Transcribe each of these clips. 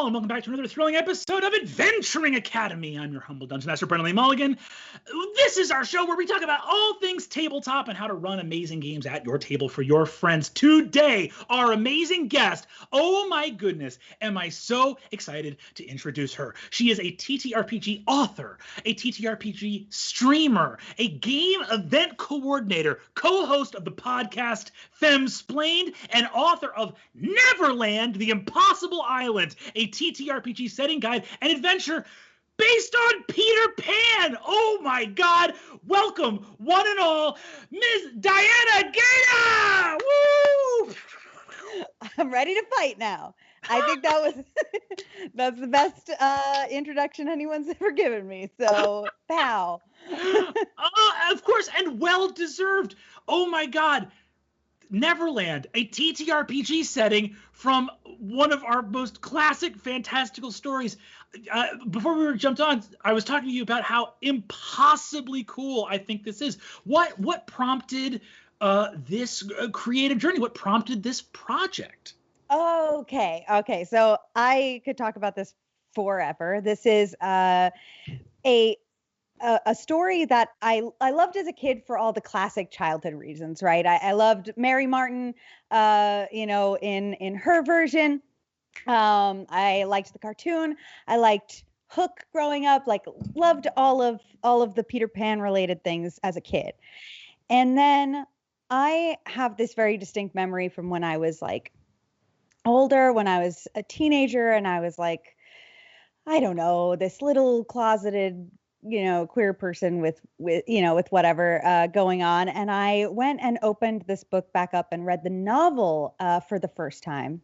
all, and welcome back to another thrilling episode of Adventuring Academy. I'm your humble Dungeon Master, Brennan Mulligan. This is our show where we talk about all things tabletop and how to run amazing games at your table for your friends. Today, our amazing guest, oh my goodness, am I so excited to introduce her. She is a TTRPG author, a TTRPG streamer, a game event coordinator, co-host of the podcast Femsplained, and author of Neverland, the Impossible Island, a TTRPG setting guide and adventure based on Peter Pan. Oh my God. Welcome, one and all, Ms. Diana Gaeta. Woo! I'm ready to fight now. I think that's the best introduction anyone's ever given me. So, pow. Of course, and well-deserved. Oh my God. Neverland, a TTRPG setting from one of our most classic fantastical stories. Before we were jumped on, I was talking to you about how impossibly cool I think this is. What prompted this creative journey? What prompted this project? Okay. So I could talk about this forever. This is a story that I loved as a kid for all the classic childhood reasons, right? I loved Mary Martin, in her version. I liked the cartoon. I liked Hook growing up, loved all of the Peter Pan related things as a kid. And then I have this very distinct memory from when I was older, when I was a teenager, and I was I don't know, this little closeted queer person with whatever going on. And I went and opened this book back up and read the novel for the first time.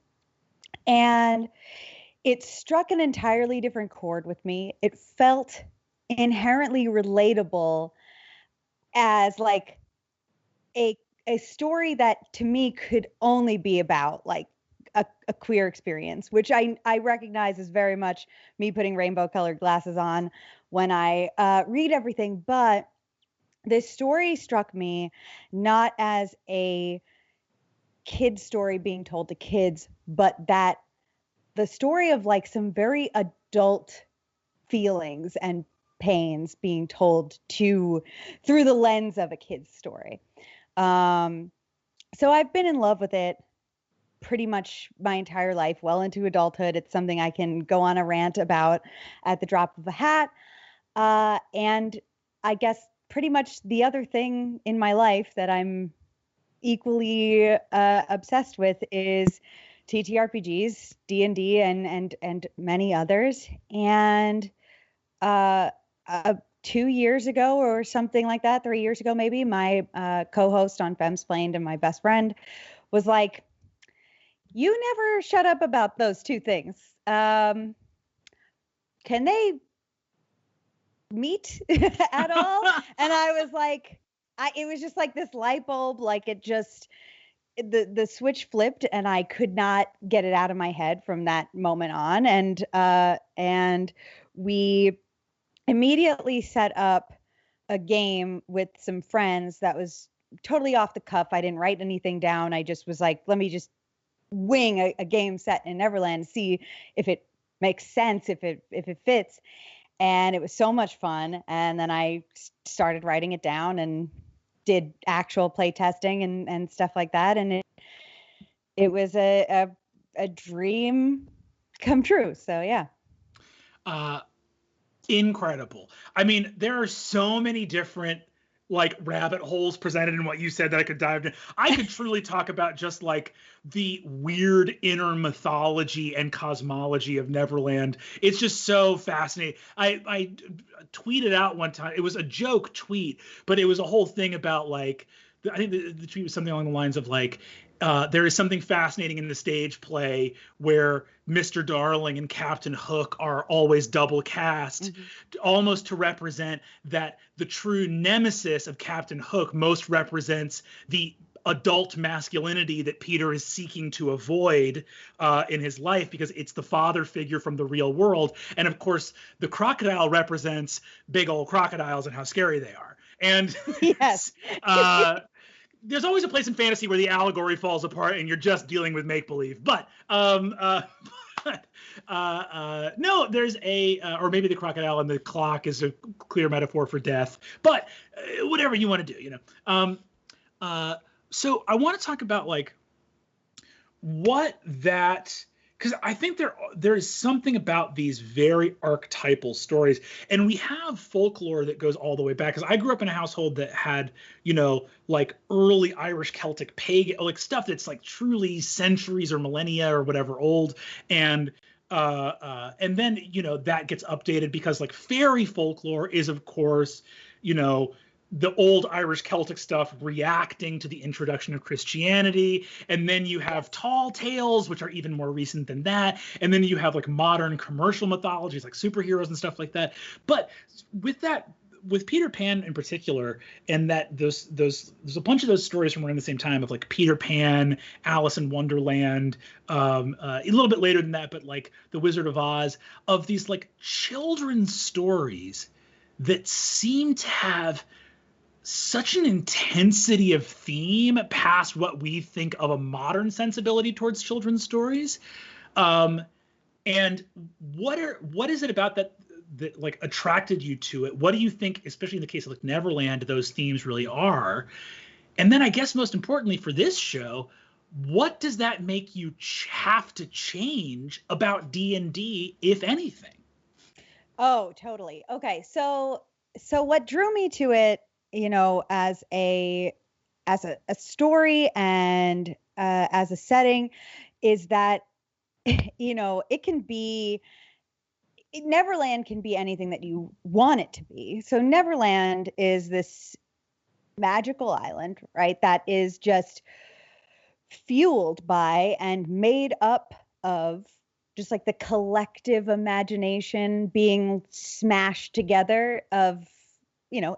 And it struck an entirely different chord with me. It felt inherently relatable as a story that to me could only be about a queer experience, which I recognize is very much me putting rainbow colored glasses on when I read everything. But this story struck me not as a kid's story being told to kids, but that the story of some very adult feelings and pains being told through the lens of a kid's story. So I've been in love with it pretty much my entire life, well into adulthood. It's something I can go on a rant about at the drop of a hat. And I guess pretty much the other thing in my life that I'm equally obsessed with is TTRPGs, D&D, and many others. And 2 years ago or something like that, 3 years ago maybe, my co-host on Femsplained and my best friend was like, "You never shut up about those two things. Can they meet at all?" And I was like, it was just this light bulb, the switch flipped and I could not get it out of my head from that moment on. And we immediately set up a game with some friends that was totally off the cuff. I didn't write anything down. I just was let me just wing a game set in Neverland, see if it makes sense, if it fits. And it was so much fun. And then I started writing it down and did actual play testing and stuff like that. And it was a dream come true. So yeah. Incredible. I mean, there are so many different rabbit holes presented in what you said that I could dive into. I could truly talk about just the weird inner mythology and cosmology of Neverland. It's just so fascinating. I tweeted out one time, it was a joke tweet, but it was a whole thing about I think the tweet was something along the lines of there is something fascinating in the stage play where Mr. Darling and Captain Hook are always double cast, almost to represent that the true nemesis of Captain Hook most represents the adult masculinity that Peter is seeking to avoid in his life, because it's the father figure from the real world. And of course, the crocodile represents big old crocodiles and how scary they are. And yes. There's always a place in fantasy where the allegory falls apart and you're just dealing with make-believe. But But no, there's or maybe the crocodile and the clock is a clear metaphor for death. But whatever you want to do, So I want to talk about like what that, because I think there is something about these very archetypal stories, and we have folklore that goes all the way back. Because I grew up in a household that had, like early Irish Celtic pagan, like stuff that's like truly centuries or millennia or whatever old, and then that gets updated because like fairy folklore is of course the old Irish Celtic stuff reacting to the introduction of Christianity. And then you have tall tales, which are even more recent than that. And then you have like modern commercial mythologies like superheroes and stuff like that. But with Peter Pan in particular, and that there's a bunch of those stories from around the same time of like Peter Pan, Alice in Wonderland, a little bit later than that, but like The Wizard of Oz, of these like children's stories that seem to have such an intensity of theme past what we think of a modern sensibility towards children's stories. And what is it about that like attracted you to it? What do you think, especially in the case of like Neverland, those themes really are? And then I guess most importantly for this show, what does that make you have to change about D&D, if anything? Oh, totally. Okay. So what drew me to it, as a story and as a setting, is that Neverland can be anything that you want it to be. So Neverland is this magical island, right? That is just fueled by and made up of just like the collective imagination being smashed together of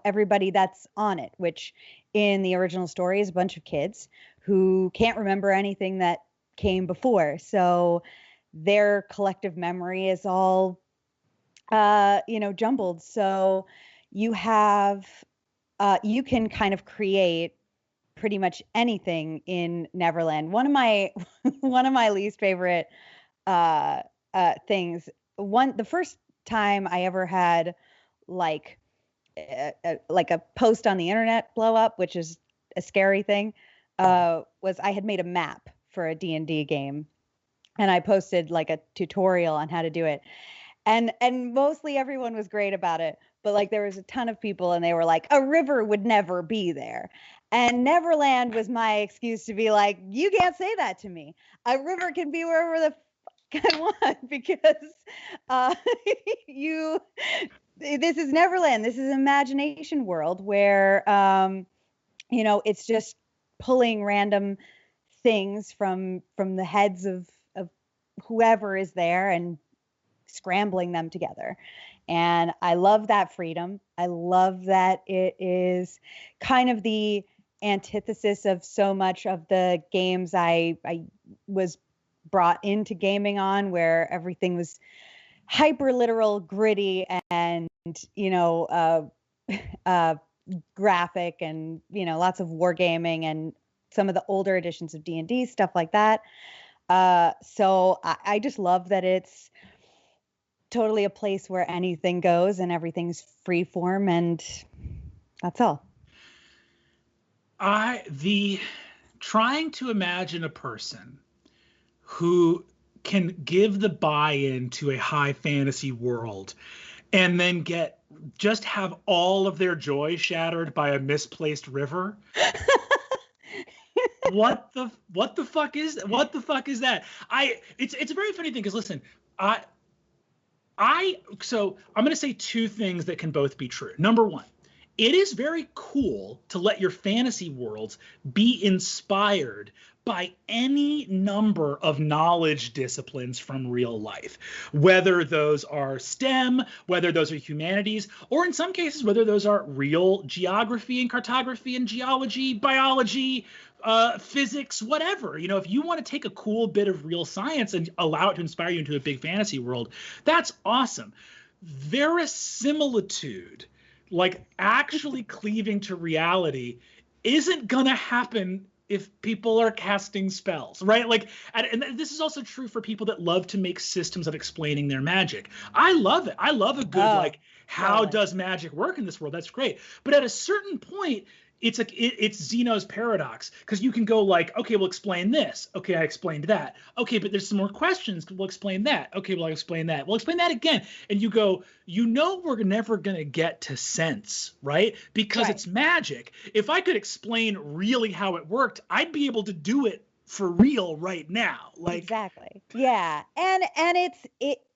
everybody that's on it, which in the original story is a bunch of kids who can't remember anything that came before. So their collective memory is all, jumbled. So you have, you can kind of create pretty much anything in Neverland. One of my least favorite things, the first time I ever had like a post on the internet blow up, which is a scary thing, was I had made a map for a D&D game, and I posted like a tutorial on how to do it, and mostly everyone was great about it, but like there was a ton of people and they were like, a river would never be there. And Neverland was my excuse to be like, you can't say that to me. A river can be wherever the I want, because this is Neverland. This is an imagination world where, it's just pulling random things from the heads of whoever is there and scrambling them together. And I love that freedom. I love that it is kind of the antithesis of so much of the games I was brought into gaming on, where everything was hyper literal, gritty, and graphic, and lots of wargaming and some of the older editions of D&D, stuff like that. So I just love that it's totally a place where anything goes and everything's free form, and that's all. Trying to imagine a person who can give the buy-in to a high fantasy world and then just have all of their joy shattered by a misplaced river. What the fuck is that? It's a very funny thing, because listen, so I'm going to say two things that can both be true. Number one, it is very cool to let your fantasy worlds be inspired by any number of knowledge disciplines from real life, whether those are STEM, whether those are humanities, or in some cases, whether those are real geography and cartography and geology, biology, physics, whatever. If you want to take a cool bit of real science and allow it to inspire you into a big fantasy world, that's awesome. Verisimilitude, like actually cleaving to reality, isn't going to happen if people are casting spells, right? Like, and this is also true for people that love to make systems of explaining their magic. I love it. I love a good, like, how totally. does magic work in this world? That's great. But at a certain point, it's like it's Zeno's paradox, because you can go like, okay, we'll explain this. Okay, I explained that. Okay, but there's some more questions. We'll explain that. Okay, well, I'll explain that. We'll explain that again. And you go, we're never going to get to sense, right? Because it's magic. If I could explain really how it worked, I'd be able to do it for real right now. Like, exactly. Yeah. And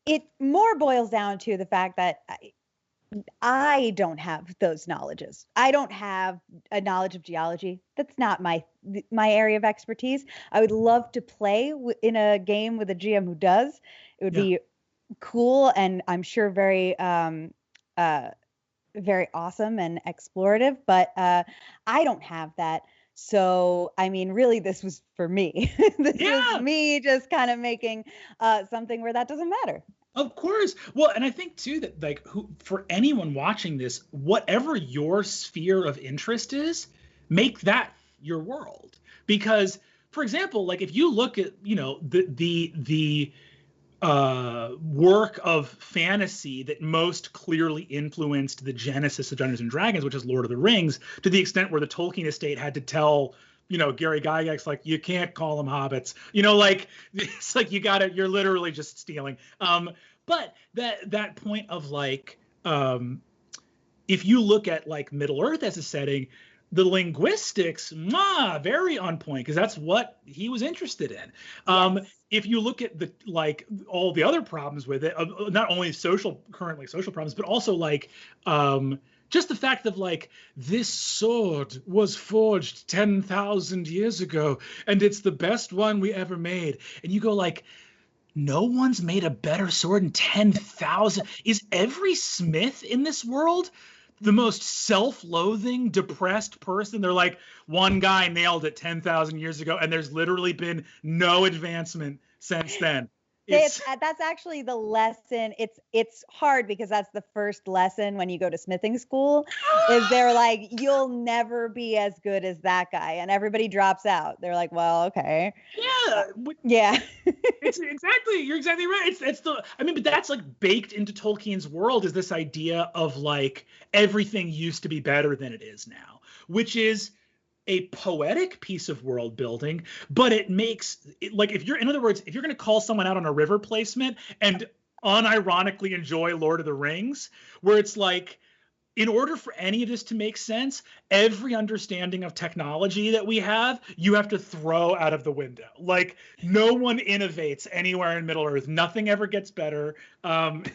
it more boils down to the fact that I don't have those knowledges. I don't have a knowledge of geology. That's not my area of expertise. I would love to play in a game with a GM who does. It would be cool, and I'm sure very very awesome and explorative, but I don't have that. So, I mean, really, this was for me. This is me just kind of making something where that doesn't matter. Of course. Well, and I think too that, like, for anyone watching this, whatever your sphere of interest is, make that your world. Because, for example, like, if you look at, the work of fantasy that most clearly influenced the genesis of Dungeons and Dragons, which is Lord of the Rings, to the extent where the Tolkien estate had to tell Gary Gygax, like, you can't call them hobbits, like, it's like, you're literally just stealing. But that point of, like, if you look at, like, Middle Earth as a setting, the linguistics, very on point, because that's what he was interested in. Yes. If you look at all the other problems with it, not only currently social problems, but also, like, just the fact of, like, this sword was forged 10,000 years ago, and it's the best one we ever made. And you go, like, no one's made a better sword in 10,000. Is every smith in this world the most self-loathing, depressed person? They're like, one guy nailed it 10,000 years ago, and there's literally been no advancement since then. That's actually the lesson. It's hard because that's the first lesson when you go to smithing school, is they're like, you'll never be as good as that guy, and everybody drops out. They're like, well, okay. Yeah. You're exactly right. But that's, like, baked into Tolkien's world, is this idea of, like, everything used to be better than it is now, which is a poetic piece of world building, but it makes it, like, if you're going to call someone out on a river placement and unironically enjoy Lord of the Rings, where it's like, in order for any of this to make sense, every understanding of technology that we have, you have to throw out of the window. Like, no one innovates anywhere in Middle Earth. Nothing ever gets better. Wild.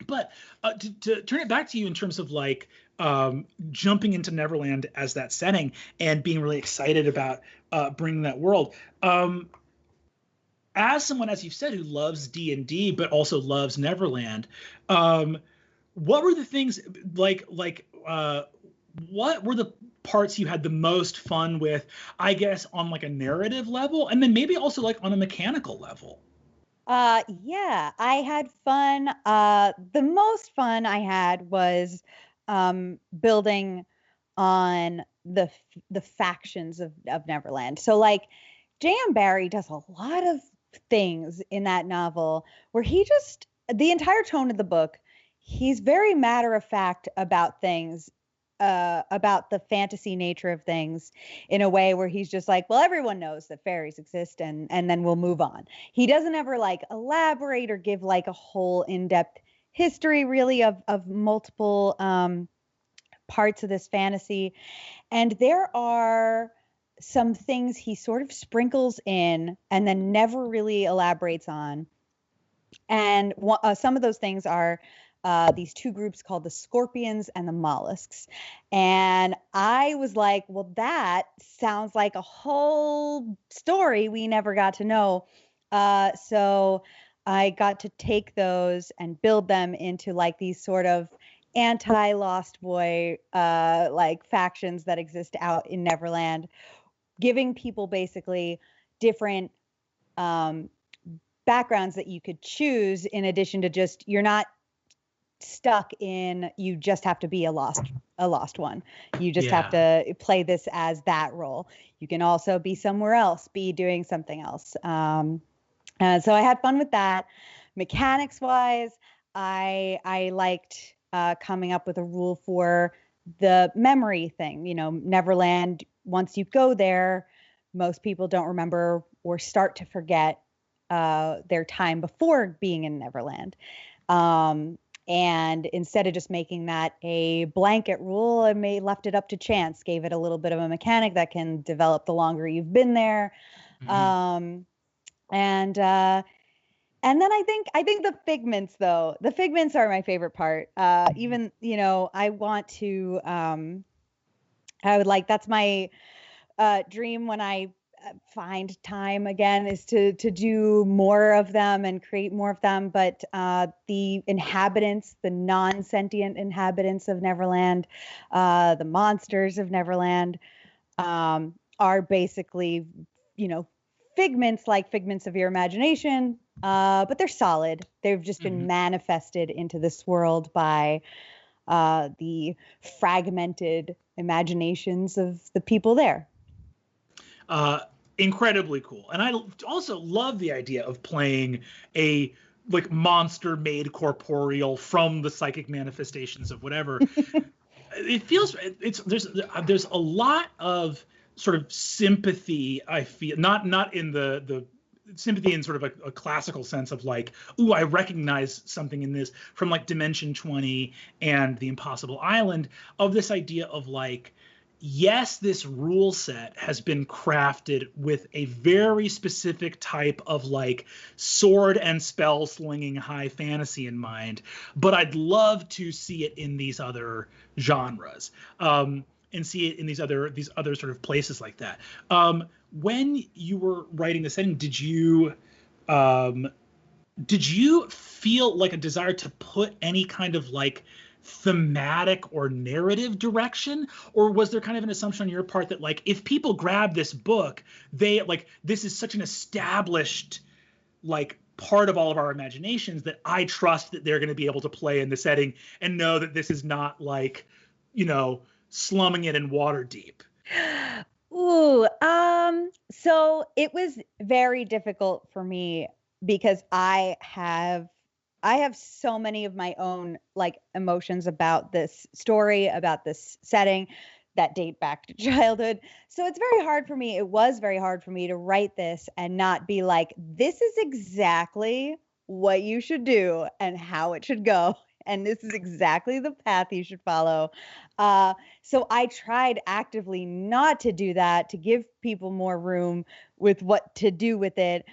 But to turn it back to you in terms of, like, jumping into Neverland as that setting and being really excited about bringing that world. As someone, as you've said, who loves D&D but also loves Neverland, what were the things, what were the parts you had the most fun with, I guess, on, like, a narrative level, and then maybe also, like, on a mechanical level? Yeah, I had fun. The most fun I had was building on the factions of Neverland. So, like, J.M. Barrie does a lot of things in that novel where the entire tone of the book, he's very matter of fact about things, about the fantasy nature of things, in a way where he's just like, well, everyone knows that fairies exist, and then we'll move on. He doesn't ever, like, elaborate or give, like, a whole in-depth history, really, of multiple parts of this fantasy. And there are some things he sort of sprinkles in and then never really elaborates on. And some of those things are these two groups called the Scorpions and the Mollusks. And I was like, well, that sounds like a whole story we never got to know. So I got to take those and build them into, like, these sort of anti-Lost Boy like factions that exist out in Neverland, giving people basically different backgrounds that you could choose, in addition to just, you're not stuck in, you just have to be a lost a lost one. You just have Yeah. to play this as that role. You can also be somewhere else, be doing something else. So I had fun with that. Mechanics wise, I liked coming up with a rule for the memory thing. You know, Neverland, once you go there, most people don't remember or start to forget their time before being in Neverland. And instead of just making that a blanket rule, I left it up to chance, gave it a little bit of a mechanic that can develop the longer you've been there. Mhm. Um, and then I think the figments, though, the figments are my favorite part. Even, you know, I would like, that's my dream when I find time again, is to do more of them and create more of them. But the inhabitants, the non-sentient inhabitants of Neverland, the monsters of Neverland, are basically, you know, figments, like figments of your imagination, but they're solid. They've just been Mhm. manifested into this world by the fragmented imaginations of the people there. uh, Incredibly cool. And I also love the idea of playing a like monster made corporeal from the psychic manifestations of whatever. It feels it's there's a lot of sort of sympathy. I feel not in the sympathy in sort of a classical sense of like, ooh, I recognize something in this from like Dimension 20 and the Impossible Island, of this idea of like, yes, this rule set has been crafted with a very specific type of like sword and spell slinging high fantasy in mind, but I'd love to see it in these other genres, and see it in these other sort of places like that. When you were writing the setting, um, did you feel like a desire to put any kind of like thematic or narrative direction, or was there kind of an assumption on your part that like if people grab this book, they like this is such an established like part of all of our imaginations that I trust that they're going to be able to play in the setting and know that this is not like, you know, slumming it in water deep. Ooh, so it was very difficult for me because I have so many of my own like emotions about this story, about this setting, that date back to childhood. So it's very hard for me. It was very hard for me to write this and not be like, this is exactly what you should do and how it should go. And this is exactly the path you should follow. So I tried actively not to do that, to give people more room with what to do with it.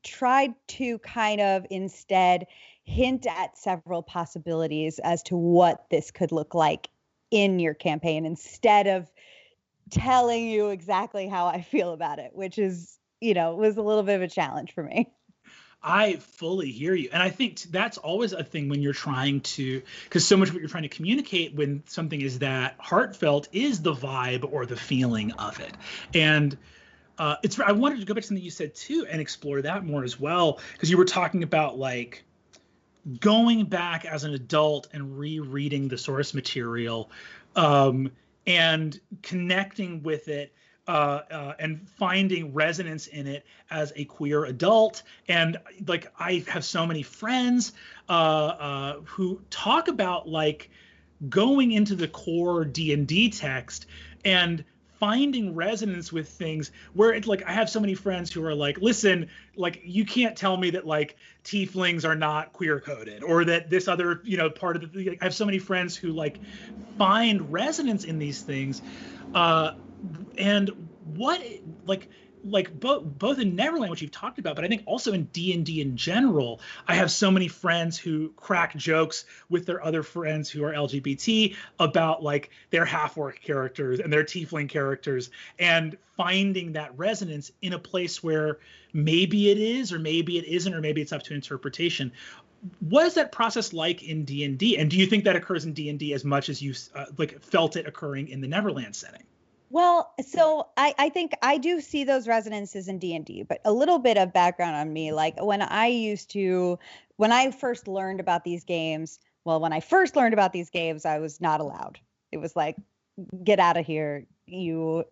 Tried to kind of instead hint at several possibilities as to what this could look like in your campaign, instead of telling you exactly how I feel about it, which is, was a little bit of a challenge for me. I fully hear you. And I think that's always a thing when you're trying to, because so much of what you're trying to communicate when something is that heartfelt is the vibe or the feeling of it. And I wanted to go back to something you said too and explore that more as well, because you were talking about like going back as an adult and rereading the source material, um, and connecting with it, and finding resonance in it as a queer adult. And like I have so many friends who talk about like going into the core D&D text and finding resonance with things where it's like I have so many friends who are like, listen, like you can't tell me that like tieflings are not queer coded, or that this other, part of the, I have so many friends who like find resonance in these things. And what like both in Neverland, which you've talked about, but I think also in D&D in general, I have so many friends who crack jokes with their other friends who are LGBT about like their half-orc characters and their tiefling characters, and finding that resonance in a place where maybe it is, or maybe it isn't, or maybe it's up to interpretation. What is that process like in D&D, and do you think that occurs in D&D as much as you like felt it occurring in the Neverland setting? Well, so I think I do see those resonances in D&D, but a little bit of background on me. Like when I first learned about these games, Well, when I first learned about these games, I was not allowed. It was like, get out of here. You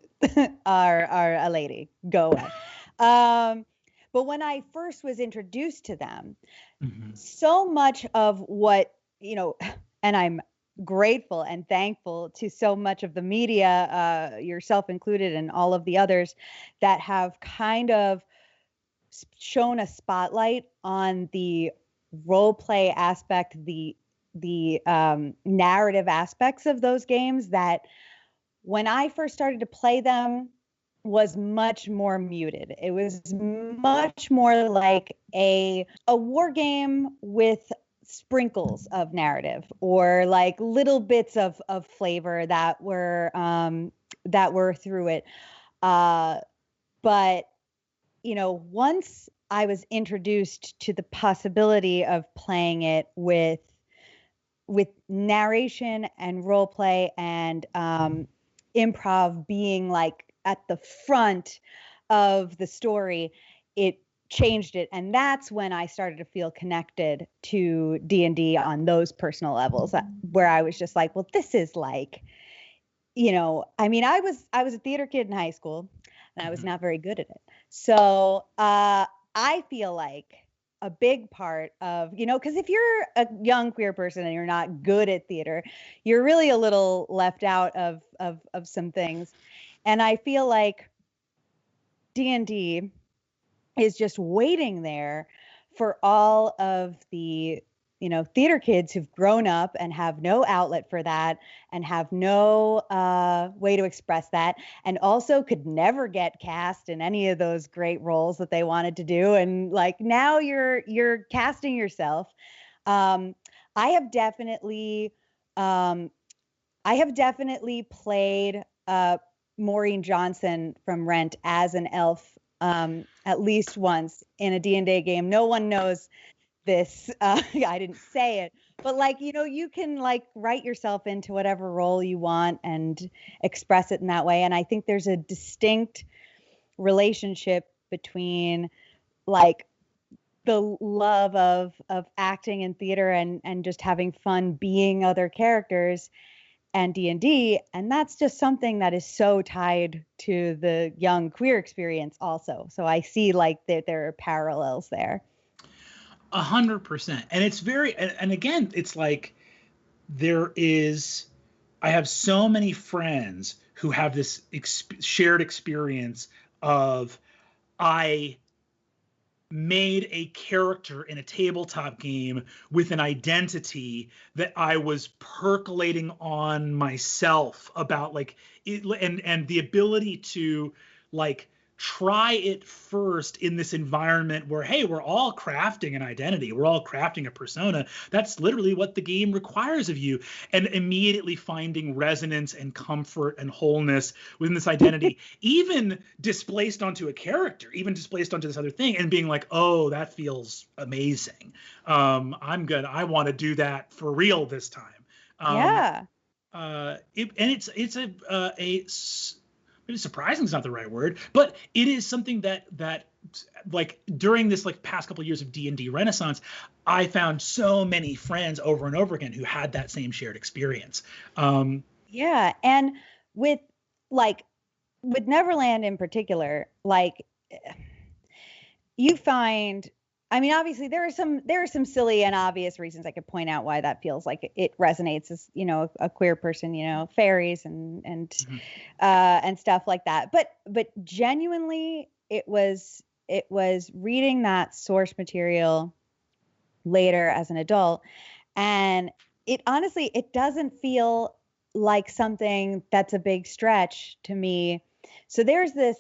are a lady. Go away. But when I first was introduced to them, so much of what, and I'm grateful and thankful to so much of the media, yourself included, and all of the others that have kind of shown a spotlight on the role play aspect, the narrative aspects of those games that when I first started to play them was much more muted. It was much more like a war game with sprinkles of narrative, or like little bits of flavor that were through it. But once I was introduced to the possibility of playing it with narration and role play and improv being like at the front of the story, it changed it. And that's when I started to feel connected to D&D on those personal levels, where I was just like, well, this is like, I was a theater kid in high school and I was not very good at it. So I feel like a big part of, because if you're a young queer person and you're not good at theater, you're really a little left out of some things. And I feel like D&D is just waiting there for all of the theater kids who've grown up and have no outlet for that and have no way to express that, and also could never get cast in any of those great roles that they wanted to do. And like, now you're casting yourself. I have definitely played Maureen Johnson from Rent as an elf at least once in a D&D game. No one knows this. I didn't say it, but like, you can like write yourself into whatever role you want and express it in that way. And I think there's a distinct relationship between like the love of acting and theater and just having fun being other characters and D&D. And that's just something that is so tied to the young queer experience also. So I see like that there are parallels there. 100%. And it's very, and again, it's like I have so many friends who have this shared experience of, I made a character in a tabletop game with an identity that I was percolating on myself about, like it, and the ability to like try it first in this environment where, hey, we're all crafting an identity, we're all crafting a persona. That's literally what the game requires of you, and immediately finding resonance and comfort and wholeness within this identity, even displaced onto a character, even displaced onto this other thing, and being like, oh, that feels amazing. I want to do that for real this time. Yeah. Maybe surprising is not the right word, but it is something that like during this like past couple of years of D&D Renaissance, I found so many friends over and over again who had that same shared experience. Yeah, and with Neverland in particular, like you find, obviously there are some silly and obvious reasons I could point out why that feels like it resonates as, a queer person, fairies and stuff like that. But genuinely, it was reading that source material later as an adult, and it honestly, it doesn't feel like something that's a big stretch to me. So there's this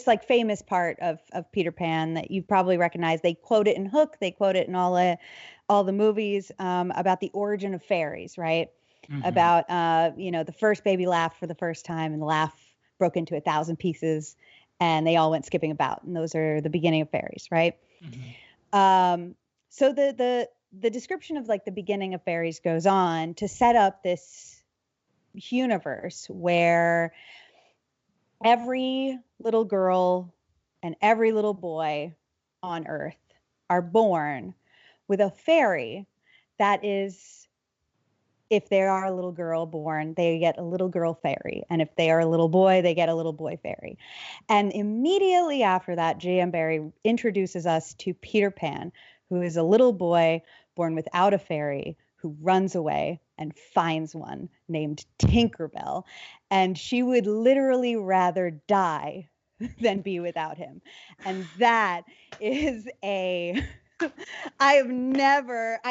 like famous part of Peter Pan that you probably recognize. They quote it in Hook. They quote it in all the movies about the origin of fairies, right? Mm-hmm. About the first baby laughed for the first time, and the laugh broke into 1,000 pieces, and they all went skipping about, and those are the beginning of fairies, right? Mm-hmm. So the description of like the beginning of fairies goes on to set up this universe where every little girl and every little boy on Earth are born with a fairy that is, if they are a little girl born, they get a little girl fairy. And if they are a little boy, they get a little boy fairy. And immediately after that, J.M. Barrie introduces us to Peter Pan, who is a little boy born without a fairy, who runs away and finds one named Tinkerbell. And she would literally rather die than be without him. And that is I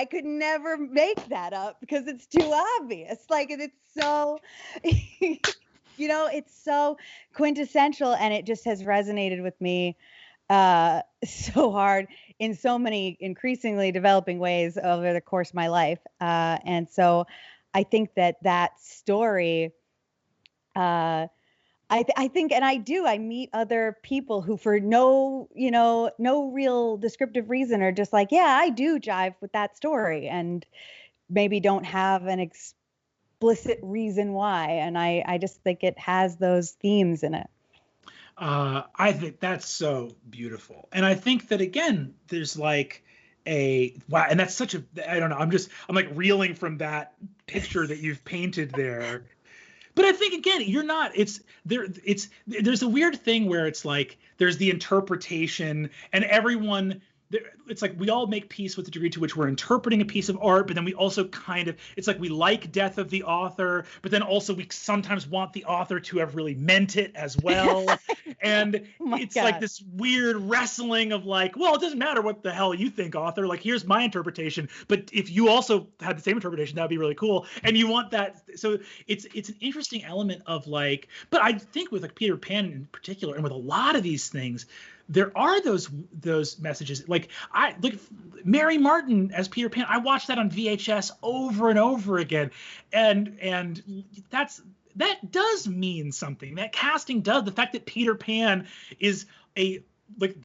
could never make that up because it's too obvious. Like, it's so, it's so quintessential, and it just has resonated with me so hard in so many increasingly developing ways over the course of my life. And so I think that story, I think, and I meet other people who for no real descriptive reason are just like, yeah, I do jive with that story, and maybe don't have an explicit reason why. And I just think it has those themes in it. I think that's so beautiful. And I think that, again, there's like wow. And that's such I don't know. I'm like reeling from that picture that you've painted there. But I think, again, there's a weird thing where it's like there's the interpretation, and everyone, it's like we all make peace with the degree to which we're interpreting a piece of art, but then we also it's like we like death of the author, but then also we sometimes want the author to have really meant it as well. And it's God. Like this weird wrestling of like, well, it doesn't matter what the hell you think, author, like here's my interpretation, but if you also had the same interpretation, that'd be really cool. And you want that. So it's an interesting element of like, but I think with like Peter Pan in particular, and with a lot of these things, there are those messages. Like Mary Martin as Peter Pan. I watched that on VHS over and over again, and that does mean something. That casting does. The fact that Peter Pan is the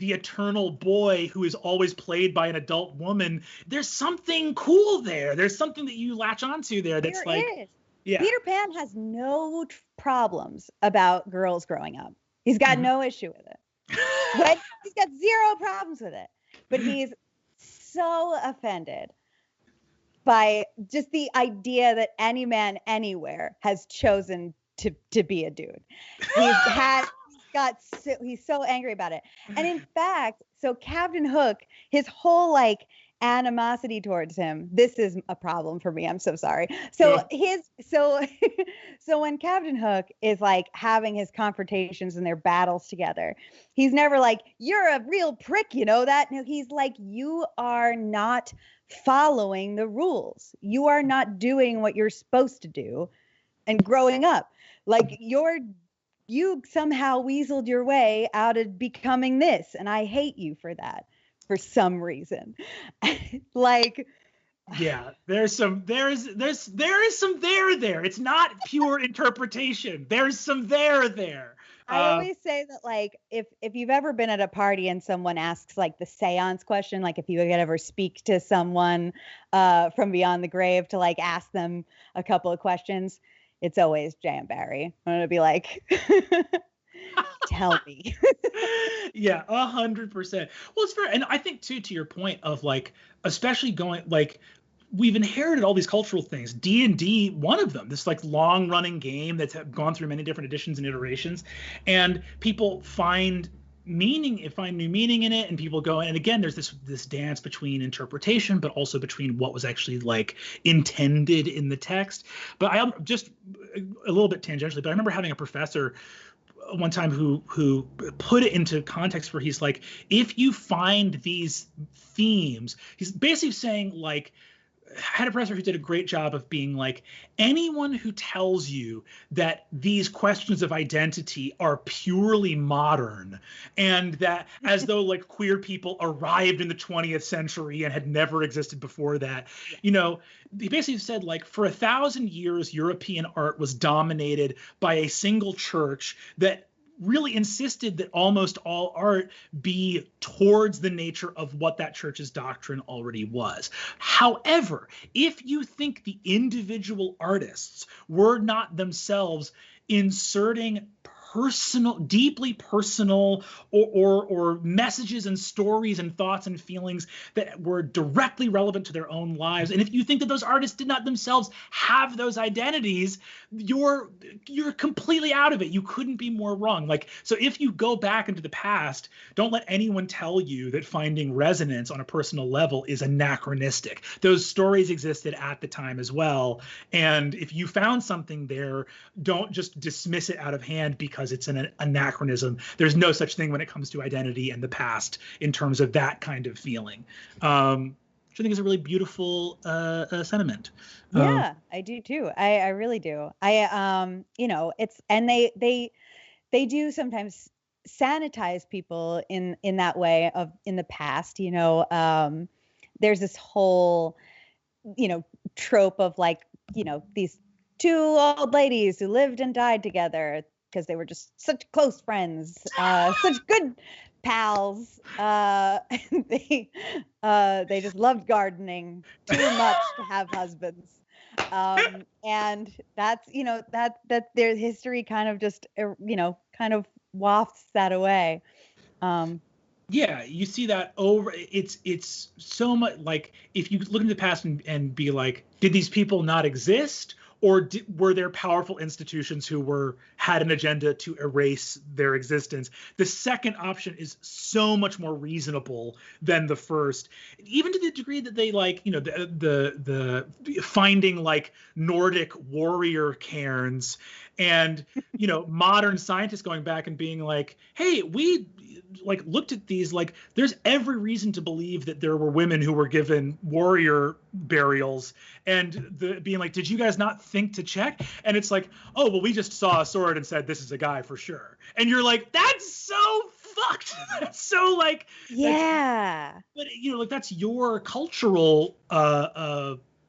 eternal boy who is always played by an adult woman. There's something cool there. There's something that you latch onto there. That's yeah. Peter Pan has no problems about girls growing up. He's got no issue with it. Right? He's got zero problems with it, but he's so offended by just the idea that any man anywhere has chosen to be a dude. He's so angry about it. And in fact, so Captain Hook, his whole like animosity towards him, this is a problem for me, I'm so sorry. So so when Captain Hook is like having his confrontations and their battles together, he's never like, you're a real prick, you know that? No, he's like, you are not following the rules. You are not doing what you're supposed to do and growing up. Like you somehow weaseled your way out of becoming this, and I hate you for that. For some reason. Like, yeah, there is some there. It's not pure interpretation. There's some there. I always say that, like, if you've ever been at a party and someone asks like the seance question, like if you could ever speak to someone from beyond the grave to like ask them a couple of questions, it's always J.M. Barrie. I'm gonna be like, tell me. Yeah, 100%. Well, it's fair. And I think too, to your point of like, especially going like, we've inherited all these cultural things. D&D, one of them, this like long running game that's gone through many different editions and iterations, and people find new meaning in it, and people go, and again, there's this dance between interpretation, but also between what was actually like intended in the text. But I am just a little bit tangentially, but I remember having a professor one time who put it into context where he's like, if you find these themes, he's basically saying like, I had a professor who did a great job of being like, anyone who tells you that these questions of identity are purely modern, and that as though like queer people arrived in the 20th century and had never existed before that, he basically said like, for 1,000 years, European art was dominated by a single church that really insisted that almost all art be towards the nature of what that church's doctrine already was. However, if you think the individual artists were not themselves inserting personal, deeply personal, or messages and stories and thoughts and feelings that were directly relevant to their own lives. And if you think that those artists did not themselves have those identities, you're completely out of it. You couldn't be more wrong. Like, so if you go back into the past, don't let anyone tell you that finding resonance on a personal level is anachronistic. Those stories existed at the time as well. And if you found something there, don't just dismiss it out of hand because it's an anachronism. There's no such thing when it comes to identity and the past in terms of that kind of feeling. Which I think is a really beautiful sentiment. Yeah, I do too. I really do. You know, it's, and they do sometimes sanitize people in that way of in the past, you know. There's this whole, you know, trope of like, you know, these two old ladies who lived and died together because they were just such close friends, such good pals. They just loved gardening too much to have husbands. And that's, you know, that their history kind of just, you know, kind of wafts that away. Yeah, you see that over. It's so much like if you look in the past and be like, did these people not exist, or were there powerful institutions who had an agenda to erase their existence? The second option is so much more reasonable than the first, even to the degree that they like, you know, the finding like Nordic warrior cairns, and you know, modern scientists going back and being like, hey, we like looked at these, like there's every reason to believe that there were women who were given warrior burials, and being like, did you guys not think to check? And it's like, oh well, we just saw a sword and said this is a guy for sure. And you're like, that's so fucked. That's so like, yeah, but you know, like that's your cultural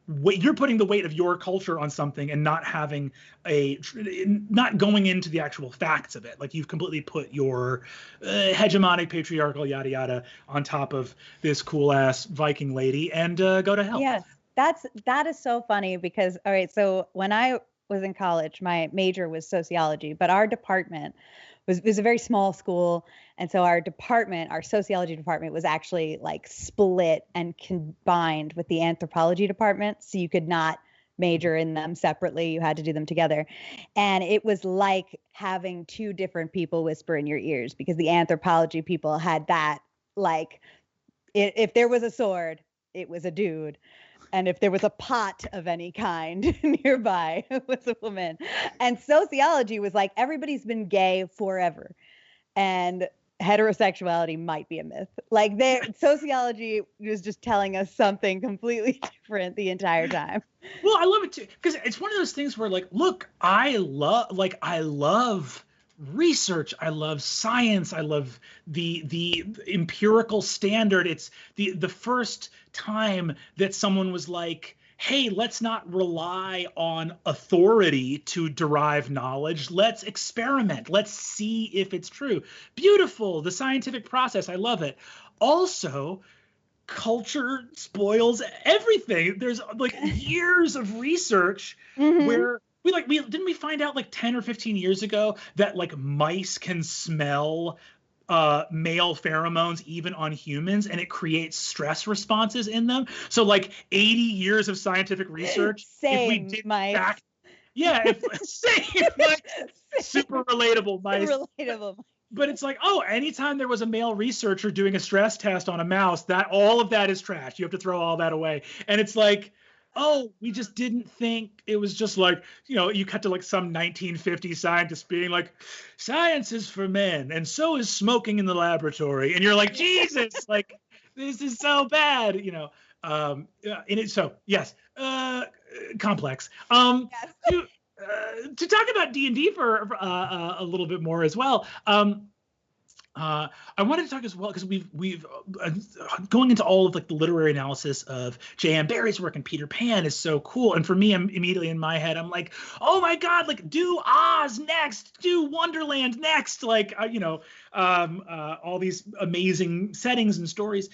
you're putting the weight of your culture on something and not having not going into the actual facts of it. Like you've completely put your hegemonic patriarchal yada yada on top of this cool ass Viking lady, and go to hell. Yes, that is so funny because, all right, so when I was in college, my major was sociology, but our department was a very small school. And so our sociology department was actually like split and combined with the anthropology department. So you could not major in them separately. You had to do them together. And it was like having two different people whisper in your ears, because the anthropology people had that, like, if there was a sword, it was a dude. And if there was a pot of any kind nearby, it was a woman. And sociology was like, everybody's been gay forever, and heterosexuality might be a myth. Like sociology was just telling us something completely different the entire time. Well, I love it too, because it's one of those things where like, look, I love research, I love science, I love the empirical standard. It's the first time that someone was like, hey, let's not rely on authority to derive knowledge. Let's experiment. Let's see if it's true. Beautiful. The scientific process. I love it. Also, culture spoils everything. There's like years of research where we didn't we find out like 10 or 15 years ago that like mice can smell male pheromones even on humans, and it creates stress responses in them. So like 80 years of scientific research. Same, if we did mice. Same mice. Super relatable mice. Relatable. But it's like, oh, anytime there was a male researcher doing a stress test on a mouse, that all of that is trash. You have to throw all that away. And it's like, oh, we just didn't think. It was just like, you know, you cut to like some 1950s scientist being like, science is for men, and so is smoking in the laboratory. And you're like, Jesus, like, this is so bad, you know. And it's so, yes, complex. Yes. To talk about D&D for a little bit more as well. I wanted to talk as well because we've going into all of like the literary analysis of J.M. Barrie's work and Peter Pan is so cool. And for me, I'm immediately in my head, I'm like, oh my God, like do Oz next, do Wonderland next, like you know, all these amazing settings and stories.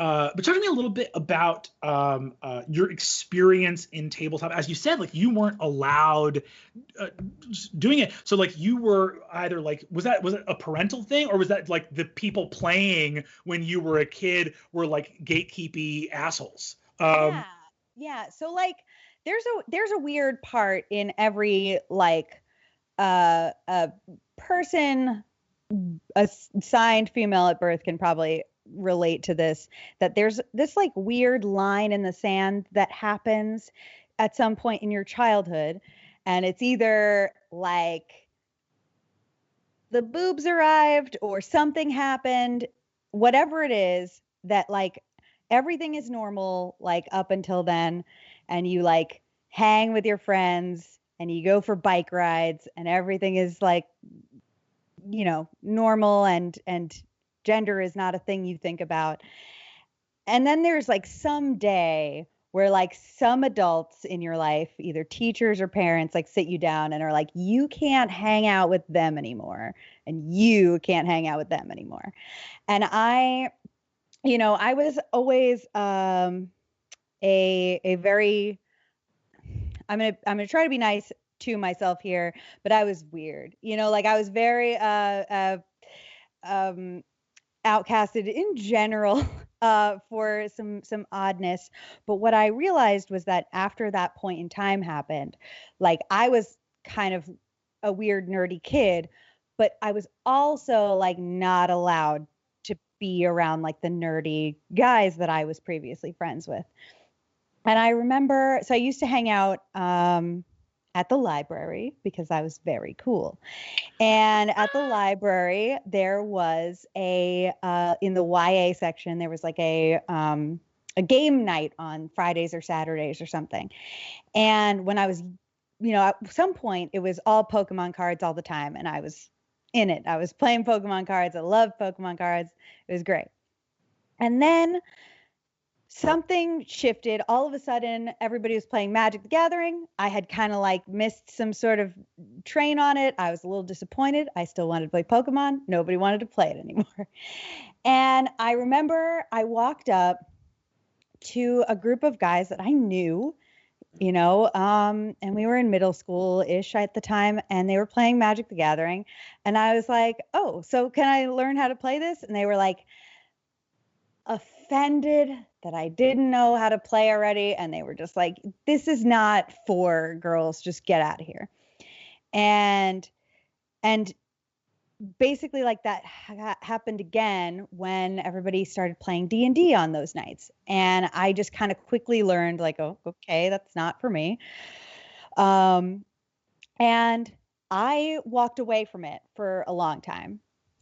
but talk to me a little bit about your experience in tabletop. As you said, like you weren't allowed doing it. So like you were either like, was it a parental thing, or was that like the people playing when you were a kid were like gatekeepy assholes? Yeah. So like there's a weird part in every like a person assigned female at birth can probably relate to this, that there's this like weird line in the sand that happens at some point in your childhood, and it's either like the boobs arrived or something happened, whatever it is, that like everything is normal like up until then, and you like hang with your friends and you go for bike rides and everything is like, you know, normal, and gender is not a thing you think about. And then there's like some day where like some adults in your life, either teachers or parents, like sit you down and are like, you can't hang out with them anymore, and you can't hang out with them anymore. And I was always a very, I'm gonna try to be nice to myself here, but I was weird. Like I was very outcasted in general for some oddness. But what I realized was that after that point in time happened, like I was kind of a weird nerdy kid, but I was also like not allowed to be around like the nerdy guys that I was previously friends with. And I remember, so I used to hang out at the library because I was very cool. And at the library, there was in the YA section, there was like a game night on Fridays or Saturdays or something. And when I was, at some point, it was all Pokemon cards all the time. And I was in it. I was playing Pokemon cards. I loved Pokemon cards. It was great. And then something shifted. All of a sudden, everybody was playing Magic the Gathering. I had kind of like missed some sort of train on it. I was a little disappointed. I still wanted to play Pokemon. Nobody wanted to play it anymore. And I remember I walked up to a group of guys that I knew, and we were in middle school-ish at the time, and they were playing Magic the Gathering. And I was like, oh, so can I learn how to play this? And they were like, offended that I didn't know how to play already. And they were just like, this is not for girls, just get out of here. And basically like that happened again when everybody started playing D&D on those nights. And I just kind of quickly learned like, oh, okay, that's not for me. And I walked away from it for a long time.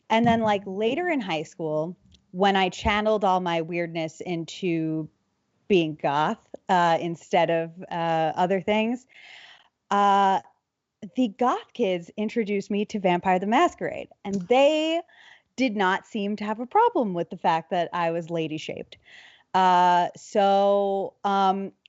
And then like later in high school, when I channeled all my weirdness into being goth instead of other things, the goth kids introduced me to Vampire the Masquerade, and they did not seem to have a problem with the fact that I was lady-shaped. So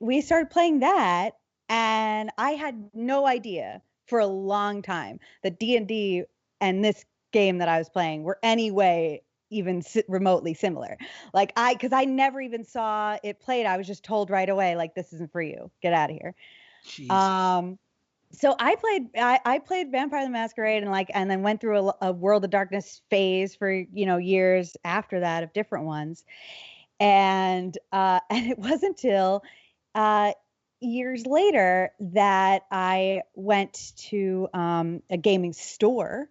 we started playing that, and I had no idea for a long time that D&D and this game that I was playing were any way even remotely similar. Like because I never even saw it played. I was just told right away, like, this isn't for you. Get out of here. Jesus. So I played Vampire the Masquerade and then went through a World of Darkness phase for, years after that of different ones. And it wasn't until years later that I went to a gaming store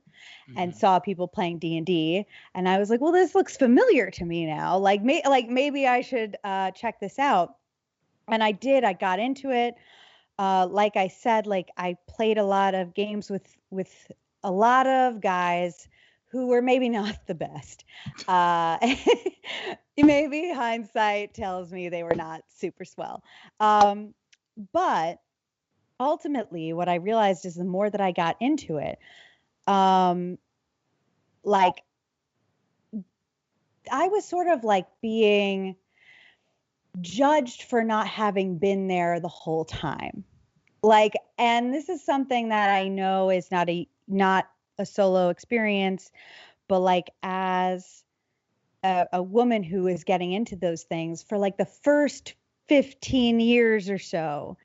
and saw people playing D&D, and I was like, well, this looks familiar to me now. Like maybe I should check this out. And I did. I got into it. Like I said, like I played a lot of games with a lot of guys who were maybe not the best. Maybe hindsight tells me they were not super swell. But ultimately, what I realized is the more that I got into it, like I was sort of like being judged for not having been there the whole time. Like, and this is something that I know is not a solo experience, but like as a woman who is getting into those things, for like the first 15 years or so,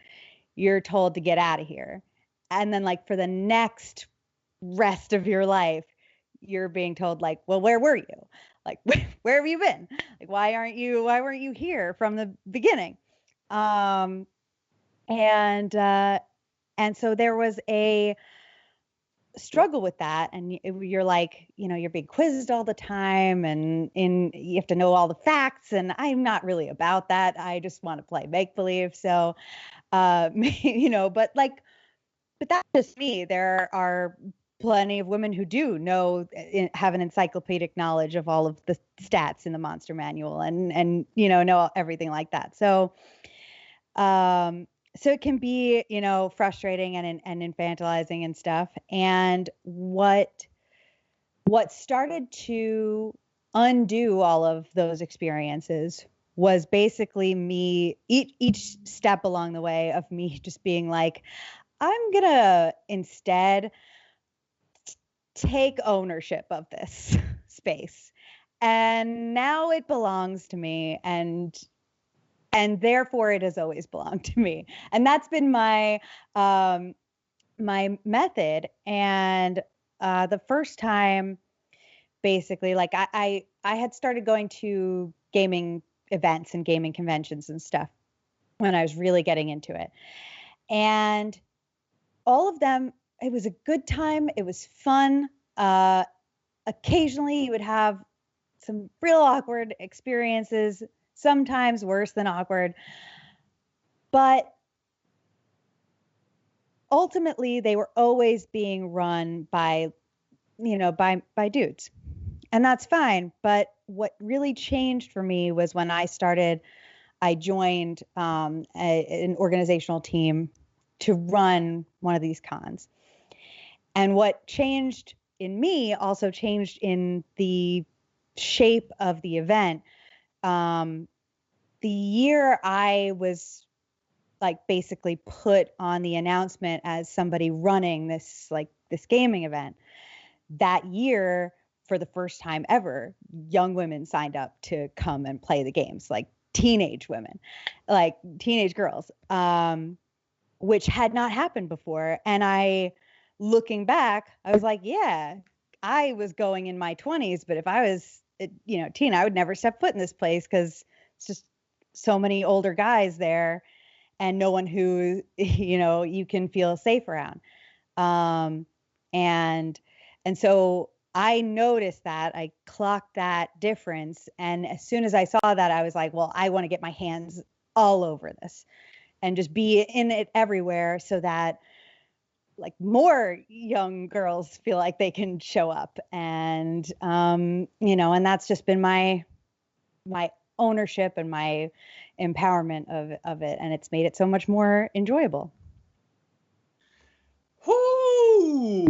you're told to get out of here. And then like for the next rest of your life, you're being told like, well, where were you? Like, where have you been? Like, why weren't you here from the beginning? And so there was a struggle with that, and you're like, you're being quizzed all the time, and you have to know all the facts, and I'm not really about that. I just want to play make believe. So but that's just me. There are plenty of women who do have an encyclopedic knowledge of all of the stats in the monster manual, and know everything like that. So so it can be, frustrating and infantilizing and stuff. And what started to undo all of those experiences was basically me, each step along the way of me just being like, I'm gonna instead take ownership of this space, and now it belongs to me, and therefore it has always belonged to me. And that's been my my method. And the first time, basically, like I had started going to gaming events and gaming conventions and stuff when I was really getting into it. And all of them, it was a good time. It was fun. Occasionally you would have some real awkward experiences, sometimes worse than awkward. But ultimately they were always being run by dudes. And that's fine. But what really changed for me was when I joined an organizational team to run one of these cons. And what changed in me also changed in the shape of the event. The year I was like basically put on the announcement as somebody running this gaming event, that year, for the first time ever, young women signed up to come and play the games, like teenage women, like teenage girls, which had not happened before. And looking back, I was like, yeah, I was going in my 20s, but if I was, teen, I would never step foot in this place, because it's just so many older guys there and no one who, you can feel safe around. And so I noticed that, I clocked that difference. And as soon as I saw that, I was like, well, I want to get my hands all over this and just be in it everywhere, so that like more young girls feel like they can show up. And, and that's just been my ownership and my empowerment of it. And it's made it so much more enjoyable. Whoo!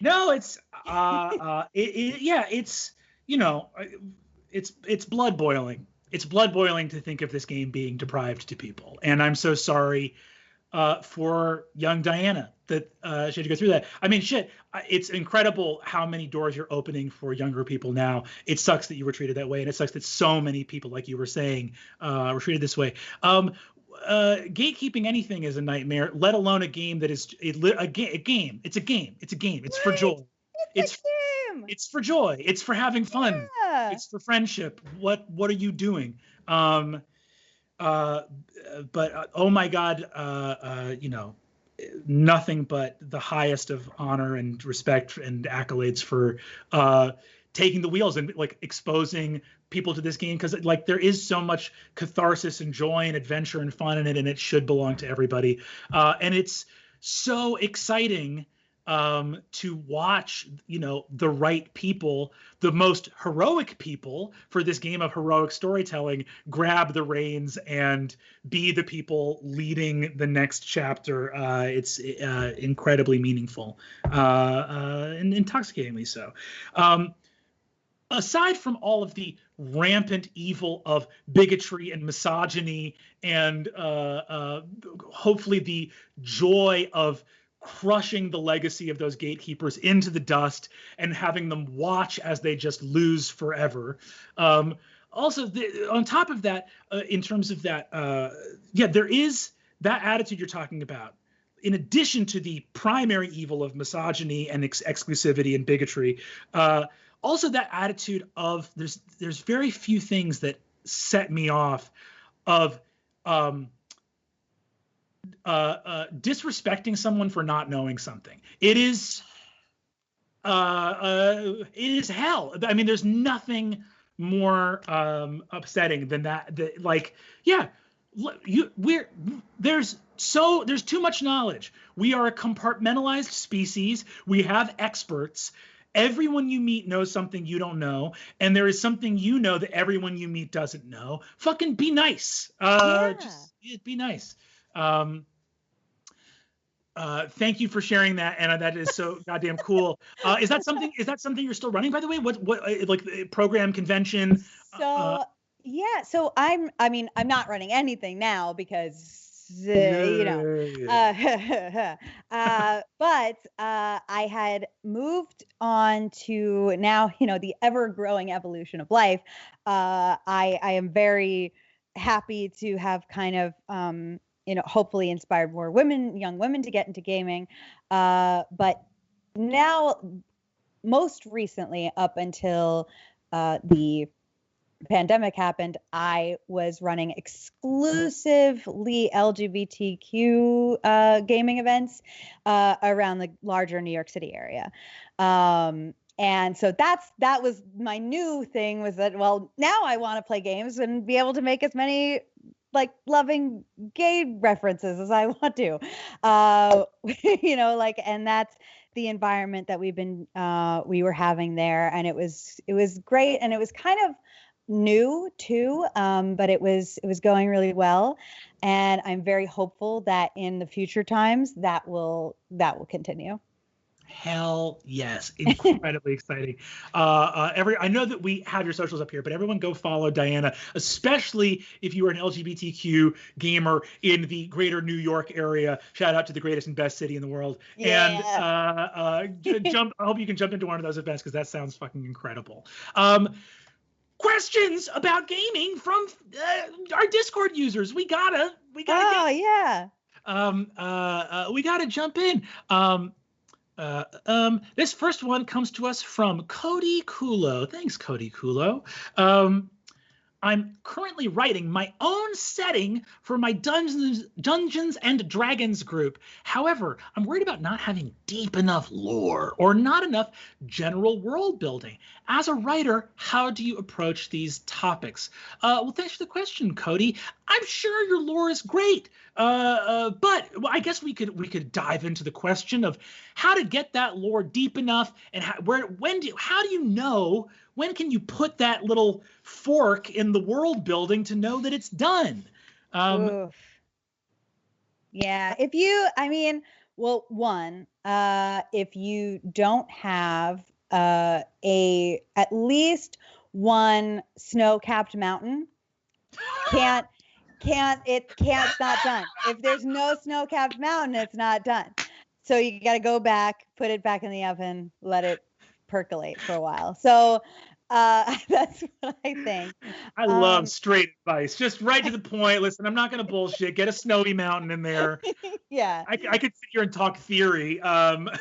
No, it's it's blood boiling. It's blood boiling to think of this game being deprived to people, and I'm so sorry for young Diana that she had to go through that. I mean, shit, it's incredible how many doors you're opening for younger people now. It sucks that you were treated that way, and it sucks that so many people, like you were saying, were treated this way. Gatekeeping anything is a nightmare, let alone a game that is a game. It's a game. It's a game. It's for joy. It's a game. It's for joy. It's for having fun. Yeah. It's for friendship. What are you doing? But oh my God, nothing but the highest of honor and respect and accolades for taking the wheels and like exposing people to this game, because like there is so much catharsis and joy and adventure and fun in it, and it should belong to everybody. And it's so exciting to watch, the right people, the most heroic people for this game of heroic storytelling, grab the reins and be the people leading the next chapter. It's incredibly meaningful and intoxicatingly so. Aside from all of the rampant evil of bigotry and misogyny and hopefully the joy of crushing the legacy of those gatekeepers into the dust and having them watch as they just lose forever. Also, on top of that, in terms of that, there is that attitude you're talking about. In addition to the primary evil of misogyny and exclusivity and bigotry, also that attitude of there's very few things that set me off of disrespecting someone for not knowing something. It is hell. I mean, there's nothing more upsetting than that. There's too much knowledge. We are a compartmentalized species. We have experts. Everyone you meet knows something you don't know, and there is something you know that everyone you meet doesn't know. Fucking be nice. Just be nice. Thank you for sharing that, Anna. That is so goddamn cool. Is that something you're still running, by the way? What like program convention? So I'm not running anything now because but I had moved on to now, the ever-growing evolution of life. I am very happy to have kind of hopefully inspired more young women to get into gaming. But now, most recently, up until the pandemic happened, I was running exclusively LGBTQ gaming events around the larger New York City area. And so that was my new thing, was that, well, now I want to play games and be able to make as many like loving gay references as I want to, and that's the environment that we were having there. And it was great. And it was kind of new too, but it was going really well. And I'm very hopeful that in the future times that will continue. Hell yes. Incredibly exciting. I know that we have your socials up here, but everyone go follow Diana, especially if you are an LGBTQ gamer in the greater New York area. Shout out to the greatest and best city in the world. Yeah. And I hope you can jump into one of those events, because that sounds fucking incredible. Questions about gaming from our Discord users. We gotta we gotta jump in. This first one comes to us from Cody Kulo. Thanks, Cody Kulo. I'm currently writing my own setting for my Dungeons and Dragons group. However, I'm worried about not having deep enough lore or not enough general world building. As a writer, how do you approach these topics? Well, thanks for the question, Cody. I'm sure your lore is great, but I guess we could dive into the question of how to get that lore deep enough, and how do you know, when can you put that little fork in the world building to know that it's done? Yeah, if you don't have at least one snow-capped mountain, it's not done. If there's no snow-capped mountain, it's not done. So you got to go back, put it back in the oven, let it percolate for a while. So that's what I think. I love straight advice, just right to the point. Listen, I'm not going to bullshit. Get a snowy mountain in there. Yeah. I could sit here and talk theory, but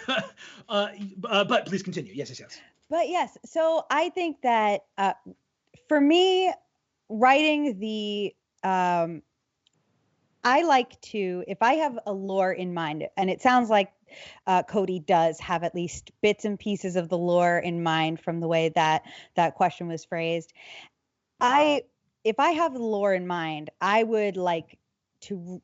please continue. Yes. But yes, so I think that for me, writing I like to, if I have a lore in mind, and it sounds like Cody does have at least bits and pieces of the lore in mind from the way that question was phrased. If I have the lore in mind, I would like to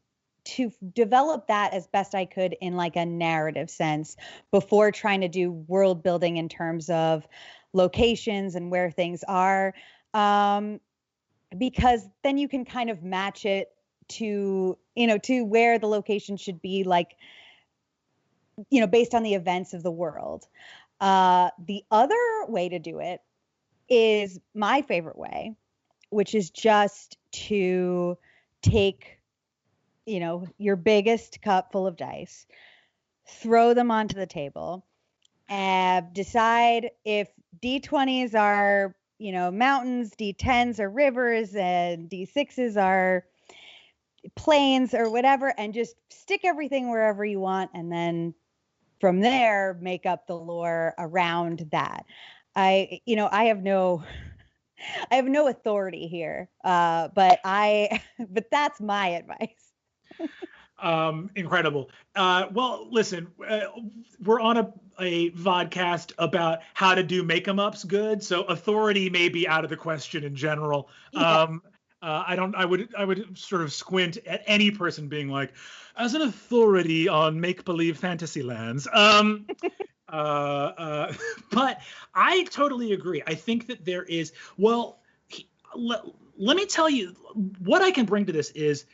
develop that as best I could in like a narrative sense before trying to do world building in terms of locations and where things are. Because then you can kind of match it to where the location should be, like, based on the events of the world. The other way to do it is my favorite way, which is just to take, your biggest cup full of dice, throw them onto the table, and decide if D20s are, mountains, D10s are rivers, and D6s are plains or whatever, and just stick everything wherever you want, and then from there make up the lore around that. I have no authority here, but but that's my advice. Incredible. Well, listen, we're on a vodcast about how to do make 'em ups good, so authority may be out of the question in general. Yeah. I would sort of squint at any person being like, as an authority on make believe fantasy lands. But I totally agree. I think that there is, well, let me tell you what I can bring to this is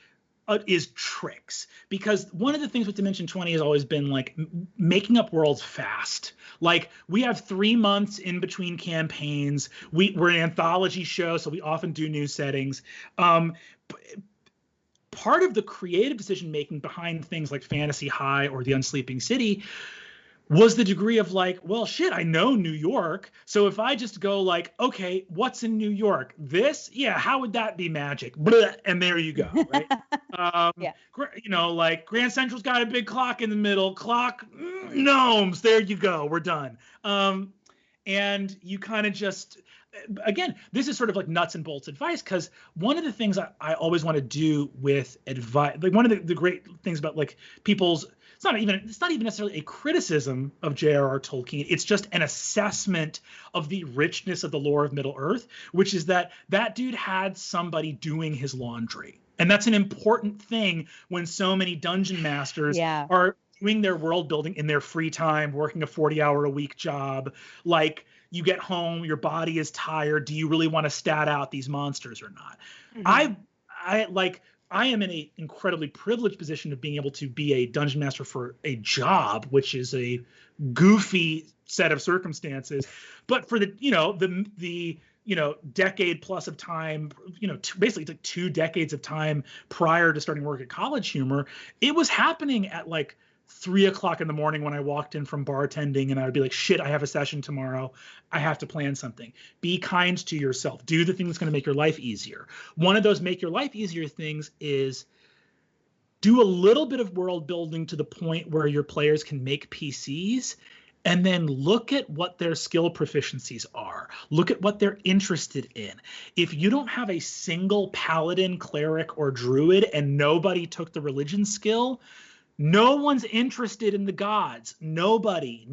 tricks, because one of the things with Dimension 20 has always been like making up worlds fast. Like, we have 3 months in between campaigns. We're an anthology show, so we often do new settings. Part of the creative decision making behind things like Fantasy High or The Unsleeping City was the degree of like, well, shit, I know New York. So if I just go like, okay, what's in New York? This? Yeah, how would that be magic? Blah, and there you go, right? Yeah. Like Grand Central's got a big clock in the middle. Clock, gnomes, there you go, we're done. And you kind of just, again, this is sort of like nuts and bolts advice, because one of the things I always want to do with advice, like one of the great things about like people's, it's not even necessarily a criticism of J.R.R. Tolkien. It's just an assessment of the richness of the lore of Middle Earth, which is that dude had somebody doing his laundry. And that's an important thing when so many dungeon masters are doing their world building in their free time, working a 40-hour-a-week job. Like, you get home, your body is tired. Do you really want to stat out these monsters or not? Mm-hmm. I am in an incredibly privileged position of being able to be a dungeon master for a job, which is a goofy set of circumstances. But for the decade plus of time, basically like 2 decades of time prior to starting work at College Humor, it was happening at like 3 o'clock in the morning when I walked in from bartending, and I would be like, shit, I have a session tomorrow. I have to plan something. Be kind to yourself. Do the thing that's going to make your life easier. One of those make your life easier things is do a little bit of world building to the point where your players can make PCs, and then look at what their skill proficiencies are. Look at what they're interested in. If you don't have a single paladin, cleric, or druid, and nobody took the religion skill, no one's interested in the gods. Nobody.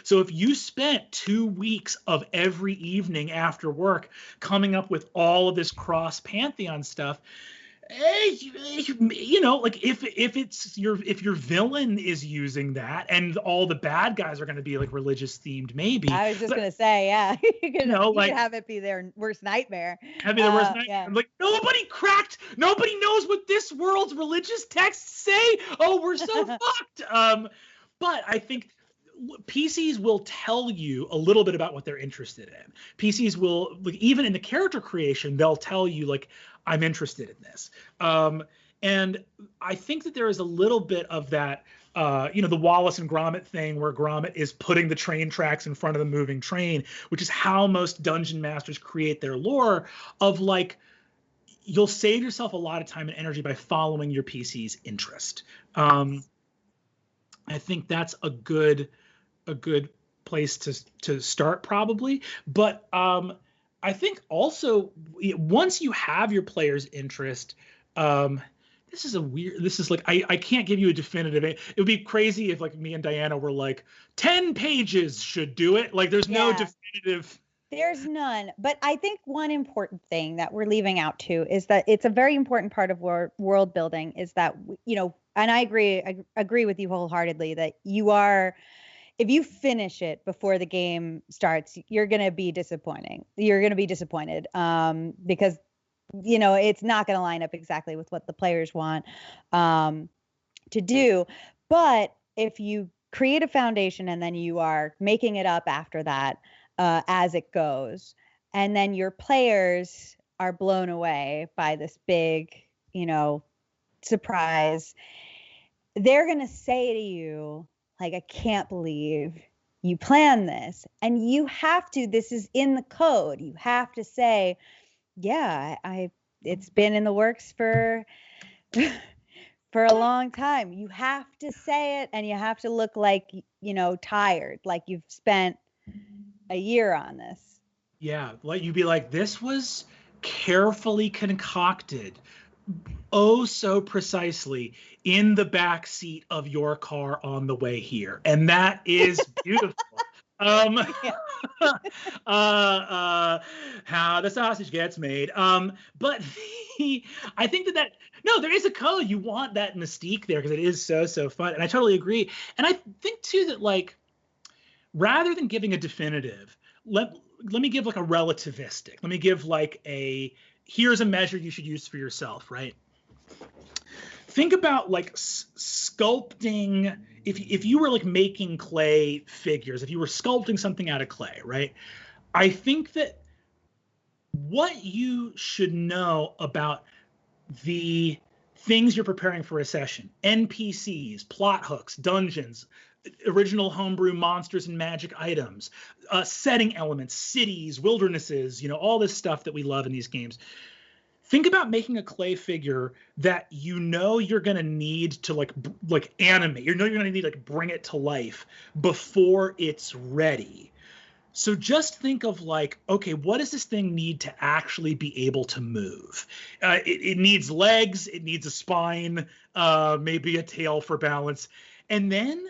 So if you spent 2 weeks of every evening after work coming up with all of this cross pantheon stuff, like if your villain is using that, and all the bad guys are going to be like religious themed, maybe. I was just going to say, yeah, you could have it be their worst nightmare. Yeah. Like, nobody knows what this world's religious texts say. Oh, we're so fucked. But I think PCs will tell you a little bit about what they're interested in. PCs will, like, even in the character creation, they'll tell you, like, I'm interested in this. And I think that there is a little bit of that, the Wallace and Gromit thing, where Gromit is putting the train tracks in front of the moving train, which is how most dungeon masters create their lore, of like, you'll save yourself a lot of time and energy by following your PC's interest. I think that's a good place to start, probably. But I think also, once you have your player's interest, this is like, I can't give you a definitive. It would be crazy if like me and Diana were like 10 pages should do it. Like, there's no definitive. There's none. But I think one important thing that we're leaving out too is that it's a very important part of world building, is that, and I agree with you wholeheartedly that if you finish it before the game starts, you're going to be disappointed because, it's not going to line up exactly with what the players want to do. But if you create a foundation and then you are making it up after that as it goes, and then your players are blown away by this big, surprise, they're going to say to you, like, I can't believe you planned this. And you have to, this is in the code. You have to say, yeah, it's been in the works for a long time. You have to say it, and you have to look like, tired, like you've spent a year on this. Yeah, like you'd be like, this was carefully concocted, oh so precisely, in the back seat of your car on the way here, and that is beautiful. How the sausage gets made. But I think that no, there is a code. You want that mystique there because it is so fun, and I totally agree. And I think too that, like, rather than giving a definitive, let me give like a relativistic. Let me give like here's a measure you should use for yourself, right? Think about like sculpting. If you were like making clay figures, if you were sculpting something out of clay, right? I think that what you should know about the things you're preparing for a session, NPCs, plot hooks, dungeons, original homebrew monsters and magic items, setting elements, cities, wildernesses, all this stuff that we love in these games. Think about making a clay figure that you're going to need to like animate. You're going to need to like bring it to life before it's ready. So just think of like, okay, what does this thing need to actually be able to move? It needs legs, it needs a spine, maybe a tail for balance. And then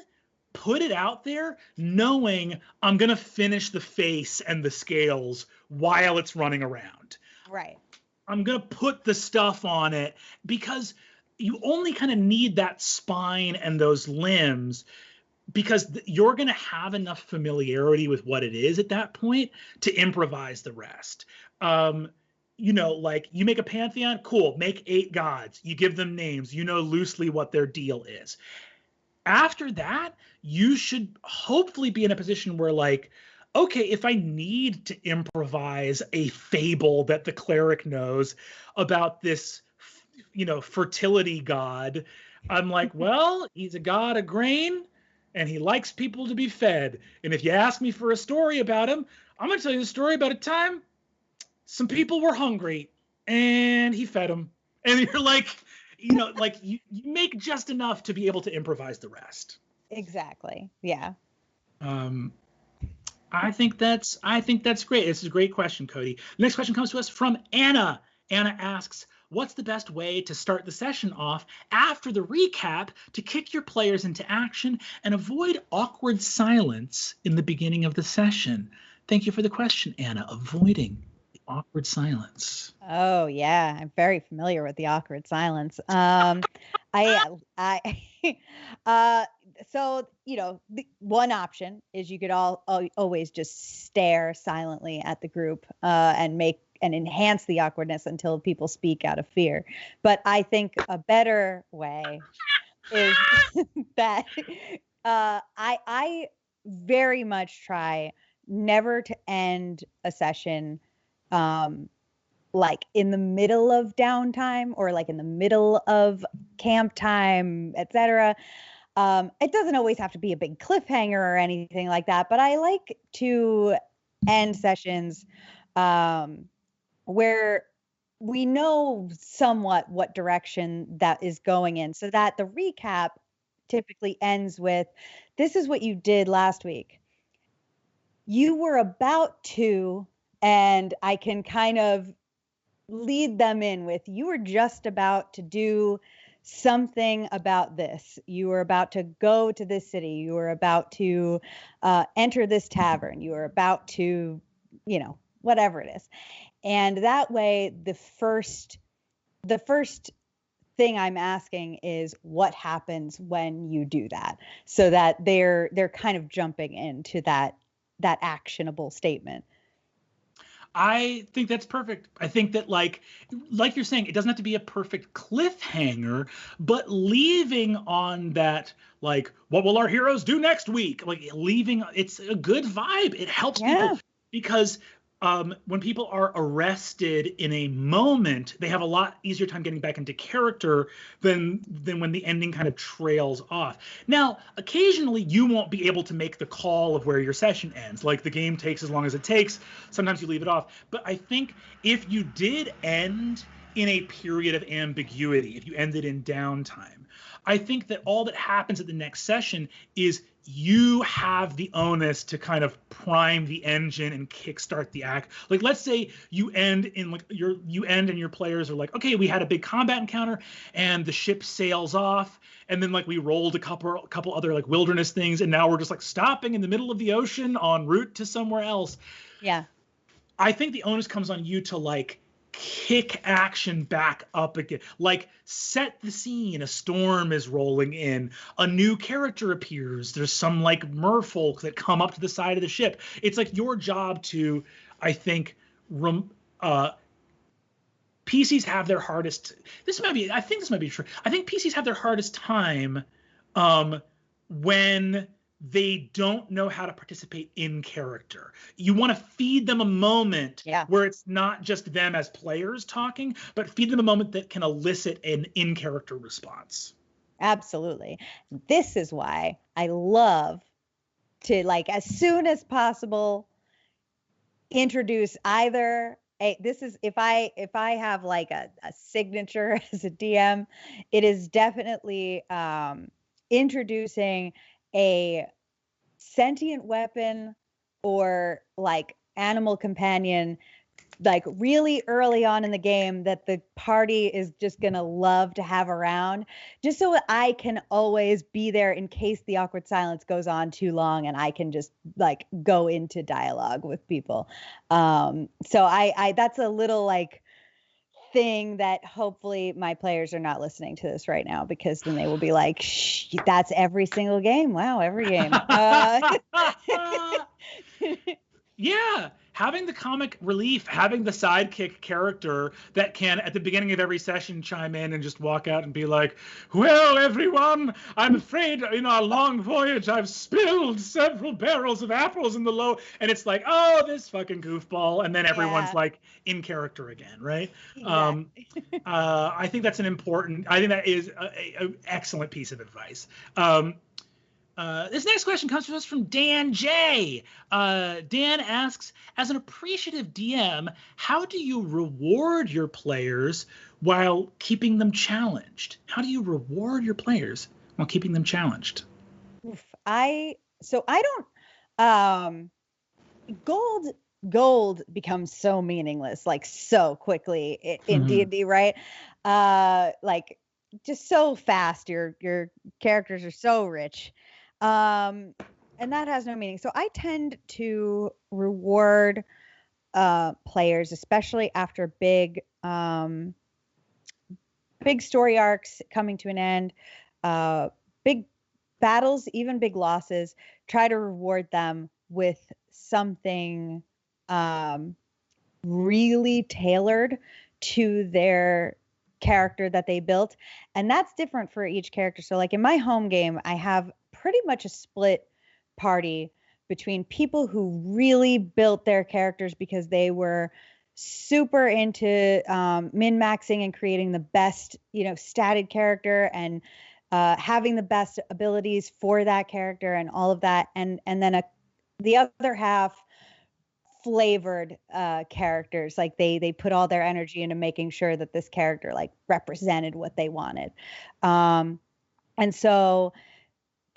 put it out there knowing I'm going to finish the face and the scales while it's running around. Right. I'm going to put the stuff on it because you only kind of need that spine and those limbs because you're going to have enough familiarity with what it is at that point to improvise the rest. Like you make a pantheon, cool, make 8 gods. You give them names, loosely what their deal is. After that, you should hopefully be in a position where like, okay, if I need to improvise a fable that the cleric knows about this, fertility god, I'm like, well, he's a god of grain and he likes people to be fed. And if you ask me for a story about him, I'm going to tell you the story about a time some people were hungry and he fed them. And you're like, like you make just enough to be able to improvise the rest. Exactly. Yeah. I think that's great. This is a great question, Cody. The next question comes to us from Anna. Anna asks, what's the best way to start the session off after the recap to kick your players into action and avoid awkward silence in the beginning of the session? Thank you for the question, Anna. Avoiding the awkward silence. Oh, yeah. I'm very familiar with the awkward silence. So, the one option is you could always just stare silently at the group and enhance the awkwardness until people speak out of fear. But I think a better way is that I very much try never to end a session like in the middle of downtime or like in the middle of camp time, etc. It doesn't always have to be a big cliffhanger or anything like that, but I like to end sessions where we know somewhat what direction that is going in, so that the recap typically ends with, this is what you did last week. You were about to, and I can kind of lead them in with, you were just about to do something about this. You were about to go to this city. You were about to enter this tavern. You were about to, whatever it is. And that way, the first thing I'm asking is what happens when you do that, so that they're kind of jumping into that actionable statement. I think that's perfect. I think that like you're saying, it doesn't have to be a perfect cliffhanger, but leaving on that, like, what will our heroes do next week? Like, leaving, it's a good vibe. It helps people because when people are arrested in a moment, they have a lot easier time getting back into character than when the ending kind of trails off. Now, occasionally you won't be able to make the call of where your session ends. Like the game takes as long as it takes. Sometimes you leave it off. But I think if you did end in a period of ambiguity, if you ended in downtime, I think that all that happens at the next session is you have the onus to kind of prime the engine and kickstart the act. Like, let's say you end in like you end and your players are like, okay, we had a big combat encounter and the ship sails off, and then like we rolled a couple other like wilderness things, and now we're just like stopping in the middle of the ocean en route to somewhere else. Yeah. I think the onus comes on you to like kick action back up again, like set the scene. A storm is rolling in, a new character appears, there's some like merfolk that come up to the side of the ship. It's like your job to, I think, PCs have their hardest, I think this might be true, I think PCs have their hardest time when they don't know how to participate in character. You want to feed them a moment where it's not just them as players talking, but feed them a moment that can elicit an in-character response. Absolutely. This is why I love to, like, as soon as possible, introduce either if I have like a signature as a DM, it is definitely introducing a sentient weapon or like animal companion, like really early on in the game, that the party is just gonna love to have around, just so I can always be there in case the awkward silence goes on too long and I can just like go into dialogue with people. So I that's a little like thing that hopefully my players are not listening to this right now, because then they will be like, shh, that's every single game. Wow, every game. Yeah, having the comic relief, having the sidekick character that can, at the beginning of every session, chime in and just walk out and be like, well, everyone, I'm afraid in our long voyage, I've spilled several barrels of apples in the low. And it's like, oh, this fucking goofball. And then everyone's like in character again, right? Exactly. I think that's I think that is an excellent piece of advice. This next question comes to us from Dan J. Dan asks, as an appreciative DM, how do you reward your players while keeping them challenged? How do you reward your players while keeping them challenged? I don't, gold becomes so meaningless, like so quickly in D&D, right? Like just so fast. Your characters are so rich. And that has no meaning. So I tend to reward players, especially after big story arcs coming to an end, big battles, even big losses. Try to reward them with something really tailored to their character that they built. And that's different for each character. So like in my home game, I have pretty much a split party between people who really built their characters because they were super into min-maxing and creating the best, statted character and having the best abilities for that character and all of that. And then the other half flavored characters, like they put all their energy into making sure that this character like represented what they wanted. And so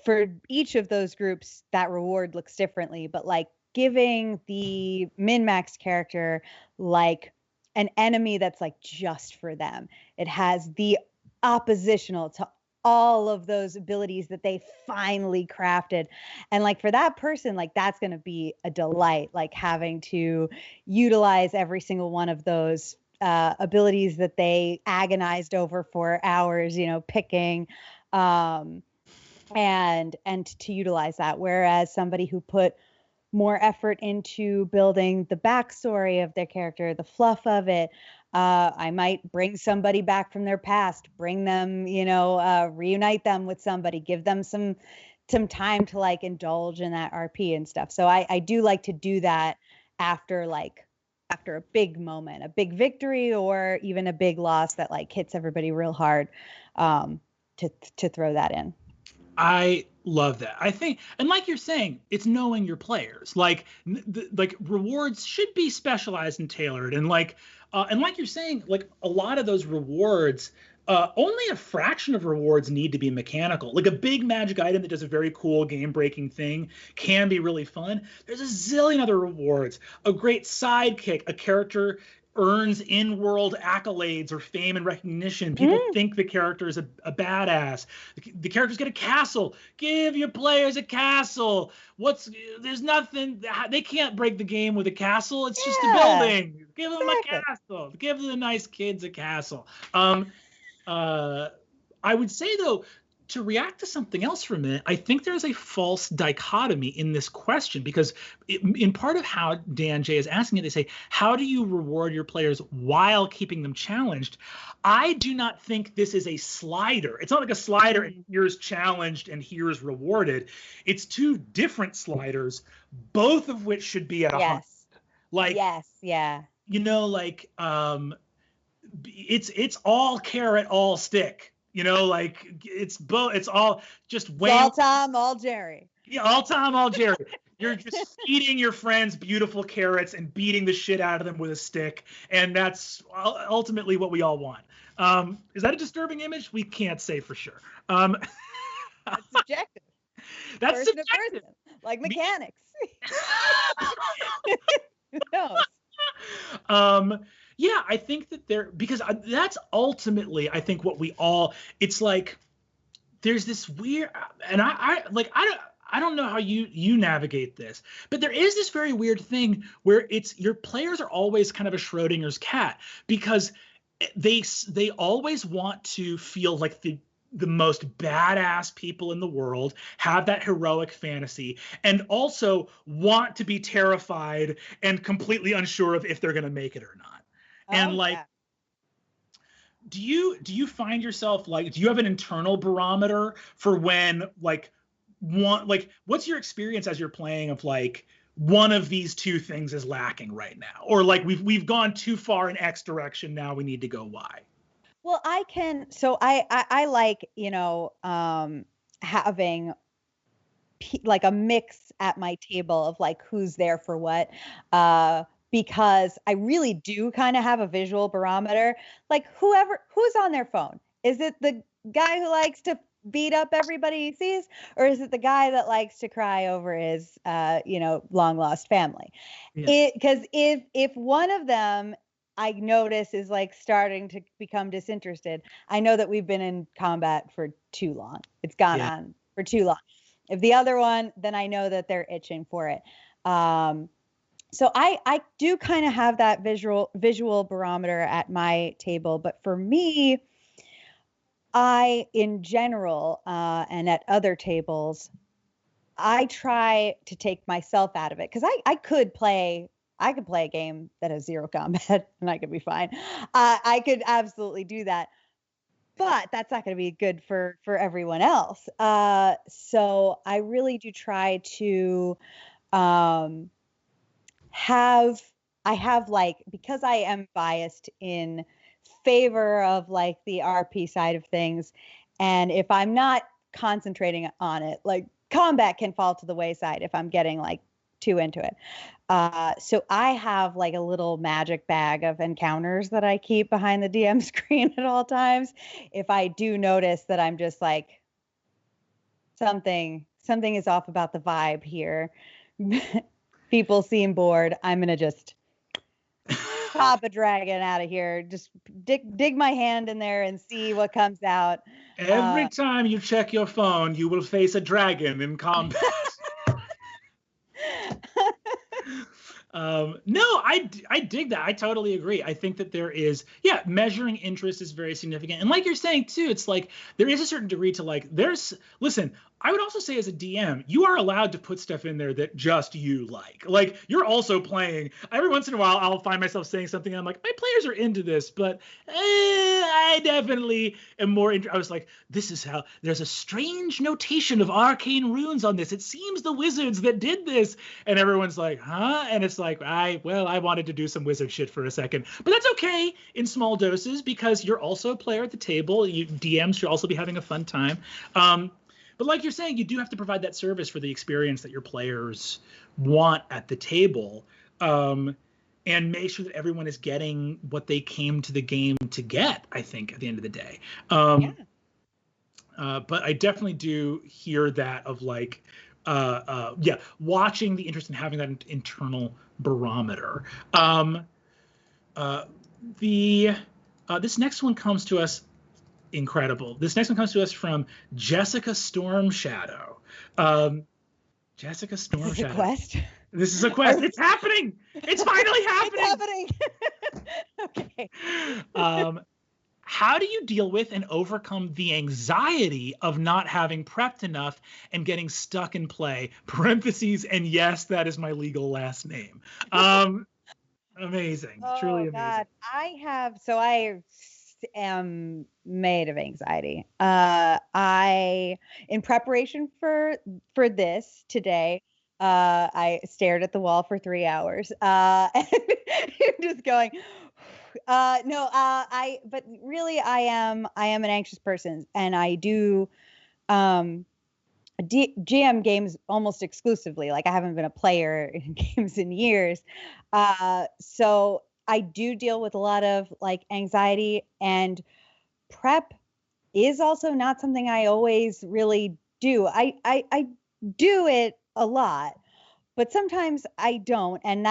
for each of those groups, that reward looks differently, but like giving the min-max character like an enemy that's like just for them. It has the oppositional to all of those abilities that they finally crafted. And like for that person, like that's going to be a delight, like having to utilize every single one of those abilities that they agonized over for hours, picking, and to utilize that. Whereas somebody who put more effort into building the backstory of their character, the fluff of it, I might bring somebody back from their past, bring them, reunite them with somebody, give them some time to like indulge in that RP and stuff. So I do like to do that after like after a big moment, a big victory, or even a big loss that like hits everybody real hard, to throw that in. I love that. I think, and like you're saying, it's knowing your players. Like, like rewards should be specialized and tailored. And like you're saying, like a lot of those rewards, only a fraction of rewards need to be mechanical. Like a big magic item that does a very cool game-breaking thing can be really fun. There's a zillion other rewards. A great sidekick, a character earns in-world accolades or fame and recognition. People think the character is a badass. The characters get a castle. Give your players a castle. There's nothing. They can't break the game with a castle. It's just a building. Give them a castle. Give the nice kids a castle. I would say, though, to react to something else for a minute, I think there's a false dichotomy in this question, because in part of how Dan J is asking it, they say, how do you reward your players while keeping them challenged? I do not think this is a slider. It's not like a slider and here's challenged and here's rewarded. It's two different sliders, both of which should be at 100. Like, yes, yeah. You know, like it's all carrot, all stick. You know, like it's both. It's all just all Tom, all Jerry. Yeah, all Tom, all Jerry. You're just feeding your friends beautiful carrots and beating the shit out of them with a stick, and that's ultimately what we all want. Is that a disturbing image? We can't say for sure. That's subjective. That's person subjective. To person. Like mechanics. Who knows? Yeah, I think that because that's ultimately, I think what we all, it's like, there's this weird, and I don't know how you navigate this, but there is this very weird thing where it's your players are always kind of a Schrodinger's cat, because they always want to feel like the most badass people in the world, have that heroic fantasy, and also want to be terrified and completely unsure of if they're going to make it or not. And do you find yourself like, do you have an internal barometer for when what's your experience as you're playing of like one of these two things is lacking right now, or like we've gone too far in X direction, now we need to go Y? Well, I like, having like a mix at my table of like who's there for what, because I really do kind of have a visual barometer. Like who's on their phone? Is it the guy who likes to beat up everybody he sees, or is it the guy that likes to cry over his, long lost family? Because if one of them I notice is like starting to become disinterested, I know that we've been in combat for too long. It's gone on for too long. If the other one, then I know that they're itching for it. So I do kind of have that visual barometer at my table, but for me, in general, and at other tables, I try to take myself out of it, because I could play a game that has zero combat and I could be fine. I could absolutely do that, but that's not going to be good for everyone else. So I really do try to because I am biased in favor of like the RP side of things, and if I'm not concentrating on it, like combat can fall to the wayside if I'm getting like too into it. So I have like a little magic bag of encounters that I keep behind the DM screen at all times. If I do notice that I'm just like, something is off about the vibe here, people seem bored, I'm going to just pop a dragon out of here. Just dig my hand in there and see what comes out. Every time you check your phone, you will face a dragon in combat. No, I dig that. I totally agree. I think that there is, measuring interest is very significant. And like you're saying too, it's like there is a certain degree to like, listen, I would also say as a DM, you are allowed to put stuff in there that just you like. Like, you're also playing. Every once in a while, I'll find myself saying something, and I'm like, my players are into this, but I definitely am more I was like, this is how, there's a strange notation of arcane runes on this. It seems the wizards that did this. And everyone's like, huh? And it's like, I wanted to do some wizard shit for a second. But that's okay in small doses, because you're also a player at the table. DMs should also be having a fun time. But like you're saying, you do have to provide that service for the experience that your players want at the table, and make sure that everyone is getting what they came to the game to get, I think, at the end of the day. But I definitely do hear that of like, watching the interest in having that internal barometer. This next one comes to us incredible. This next one comes to us from Jessica Stormshadow. Jessica Stormshadow. This is a quest? This is a quest. It's happening. It's finally happening. It's happening. Okay. How do you deal with and overcome the anxiety of not having prepped enough and getting stuck in play? Parentheses, and yes, that is my legal last name. Amazing. Truly amazing. God. I am made of anxiety. In preparation for this today, I stared at the wall for 3 hours, and just going, but really I am an anxious person, and I do, GM games almost exclusively. Like, I haven't been a player in games in years. So I do deal with a lot of like anxiety, and prep is also not something I always really do. I do it a lot, but sometimes I don't. And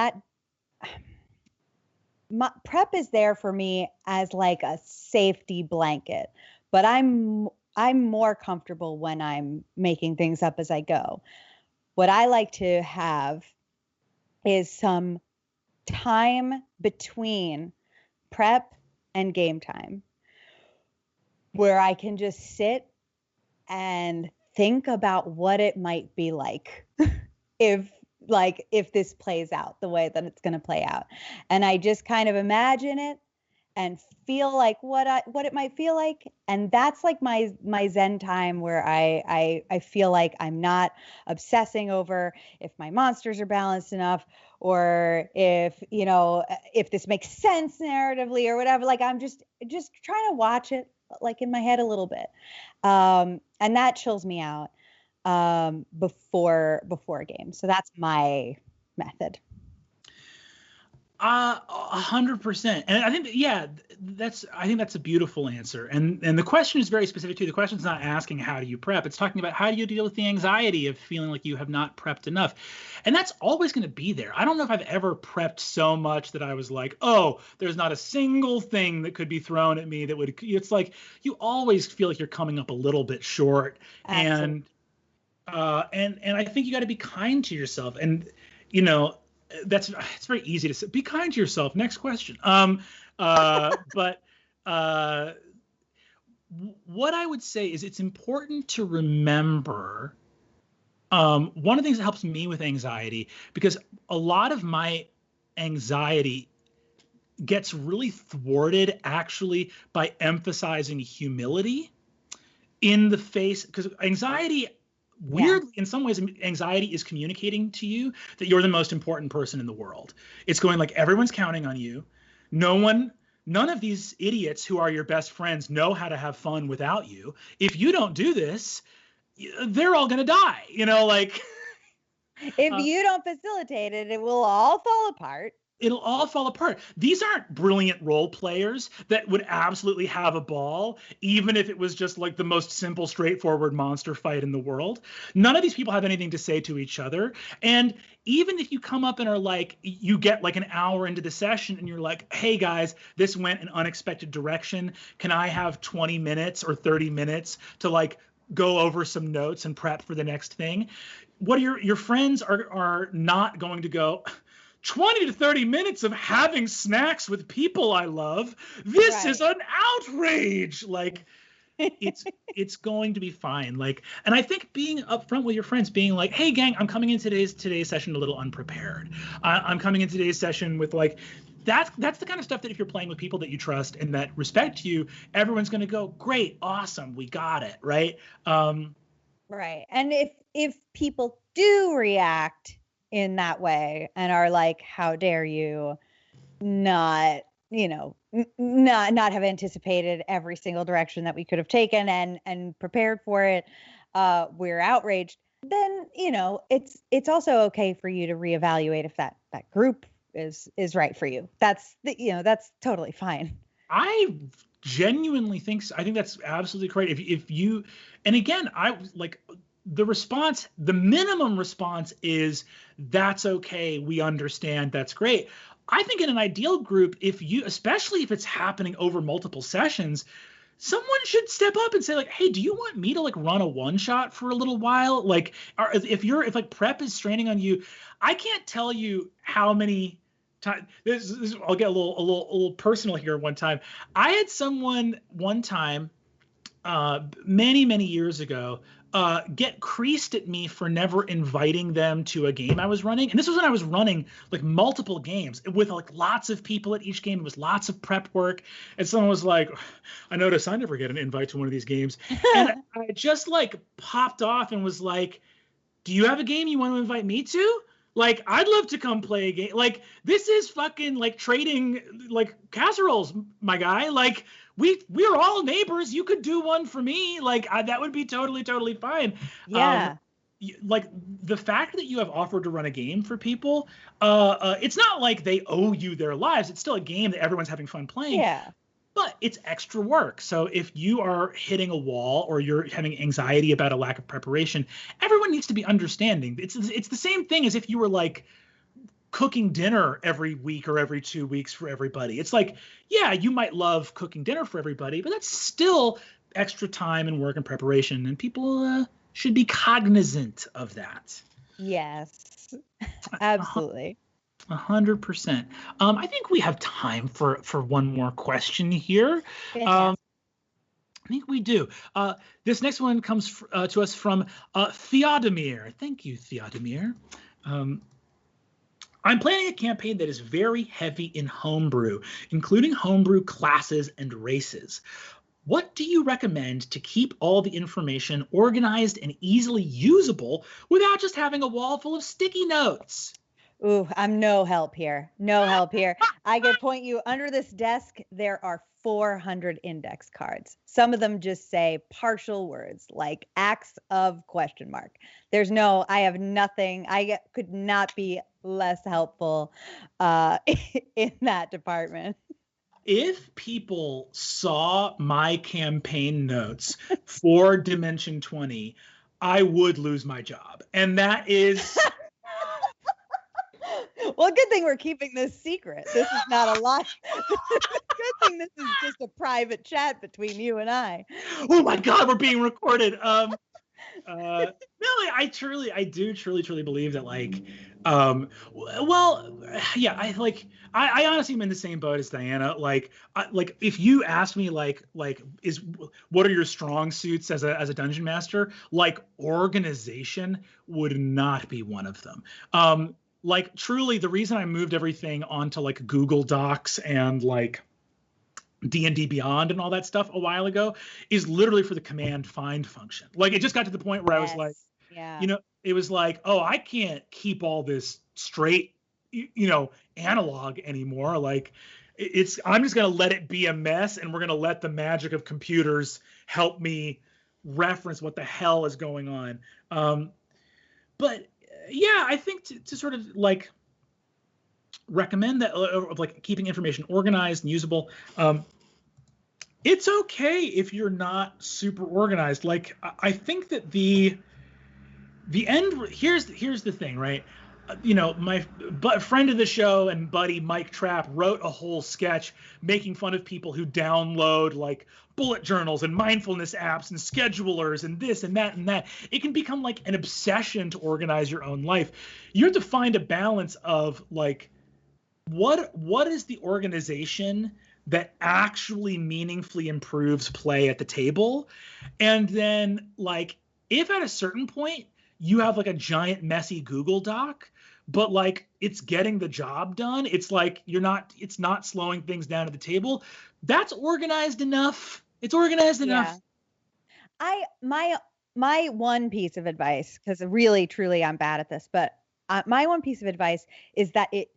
prep is there for me as like a safety blanket, but I'm more comfortable when I'm making things up as I go. What I like to have is some time between prep and game time where I can just sit and think about what it might be like if this plays out the way that it's going to play out. And I just kind of imagine it and feel like what it might feel like. And that's like my Zen time, where I feel like I'm not obsessing over if my monsters are balanced enough, or if this makes sense narratively or whatever. Like, I'm just trying to watch it like in my head a little bit. And that chills me out before a game. So that's my method. 100%. And I think that's a beautiful answer. And the question is very specific too. The question's not asking how do you prep. It's talking about how do you deal with the anxiety of feeling like you have not prepped enough. And that's always going to be there. I don't know if I've ever prepped so much that I was like, oh, there's not a single thing that could be thrown at me that would, it's like you always feel like you're coming up a little bit short. Absolutely. And I think you got to be kind to yourself. And, it's very easy to say, be kind to yourself. Next question. But what I would say is it's important to remember, one of the things that helps me with anxiety, because a lot of my anxiety gets really thwarted actually by emphasizing humility in the face, because anxiety, weirdly, in some ways, anxiety is communicating to you that you're the most important person in the world. It's going like, everyone's counting on you. None of these idiots who are your best friends know how to have fun without you. If you don't do this, they're all going to die. If you don't facilitate it, it will all fall apart. It'll all fall apart. These aren't brilliant role players that would absolutely have a ball, even if it was just like the most simple, straightforward monster fight in the world. None of these people have anything to say to each other. And even if you come up and are like, you get like an hour into the session and you're like, hey guys, this went an unexpected direction. Can I have 20 minutes or 30 minutes to like go over some notes and prep for the next thing? What your friends are not going to go, 20 to 30 minutes of having snacks with people I love. This is an outrage. Like, it's going to be fine. Like, and I think being upfront with your friends, being like, hey gang, I'm coming in today's session a little unprepared. I'm coming in today's session with like, that's the kind of stuff that if you're playing with people that you trust and that respect you, everyone's going to go, great, awesome, we got it, right? Right. And if people do react in that way and are like, how dare you not, not have anticipated every single direction that we could have taken and prepared for it, we're outraged, then, it's also okay for you to reevaluate if that group is right for you. That's totally fine. I genuinely think so. I think that's absolutely great. If you, and again, I like the minimum response is that's okay. We understand. That's great. I think in an ideal group, especially if it's happening over multiple sessions, someone should step up and say like, hey, do you want me to like run a one shot for a little while? Like, if like prep is straining on you, I can't tell you how many times I'll get a little personal here. One time I had someone one time, many years ago, get creased at me for never inviting them to a game I was running. And this was when I was running like multiple games with like lots of people at each game. It was lots of prep work. And someone was like, I noticed I never get an invite to one of these games. And I just like popped off and was like, do you have a game you want to invite me to? Like, I'd love to come play a game. Like, this is fucking like trading like casseroles, my guy. Like, we're all neighbors. You could do one for me. Like, that would be totally fine. Yeah. Like the fact that you have offered to run a game for people, it's not like they owe you their lives. It's still a game that everyone's having fun playing. Yeah. But it's extra work. So if you are hitting a wall or you're having anxiety about a lack of preparation, everyone needs to be understanding. It's the same thing as if you were like cooking dinner every week or every 2 weeks for everybody. It's like, yeah, you might love cooking dinner for everybody, but that's still extra time and work and preparation, and people should be cognizant of that. Yes, absolutely. 100%. I think we have time for one more question here. I think we do. This next one comes to us from Theodomir. Thank you, Theodomir. I'm planning a campaign that is very heavy in homebrew, including homebrew classes and races. What do you recommend to keep all the information organized and easily usable without just having a wall full of sticky notes? Ooh, I'm no help here. No help here. I could point you under this desk. There are 400 index cards. Some of them just say partial words like acts of ? I have nothing. I could not be less helpful in that department. If people saw my campaign notes for Dimension 20, I would lose my job. And that is... Well, good thing we're keeping this secret. This is not a lie. Good thing this is just a private chat between you and I. Oh my God, we're being recorded. No, I do truly believe that, like, well, yeah, I honestly am in the same boat as Diana. Like if you ask me, what are your strong suits as a dungeon master? Like, organization would not be one of them. Like, truly, the reason I moved everything onto like Google Docs and like D&D Beyond and all that stuff a while ago is literally for the command find function. Like, it just got to the point where I was like, it was like, oh, I can't keep all this straight, analog anymore. Like, I'm just going to let it be a mess, and we're going to let the magic of computers help me reference what the hell is going on. But yeah, I think to sort of like recommend that, like keeping information organized and usable. It's okay if you're not super organized. Like, I think that the end, here's the thing, right? My friend of the show and buddy Mike Trapp wrote a whole sketch making fun of people who download like bullet journals and mindfulness apps and schedulers and this and that and that. It can become like an obsession to organize your own life. You have to find a balance of like, what is the organization that actually meaningfully improves play at the table. And then, like, if at a certain point you have like a giant messy Google Doc, but like it's getting the job done, it's like it's not slowing things down at the table, that's organized enough. It's organized enough. My one piece of advice, because really truly I'm bad at this, but my one piece of advice is that it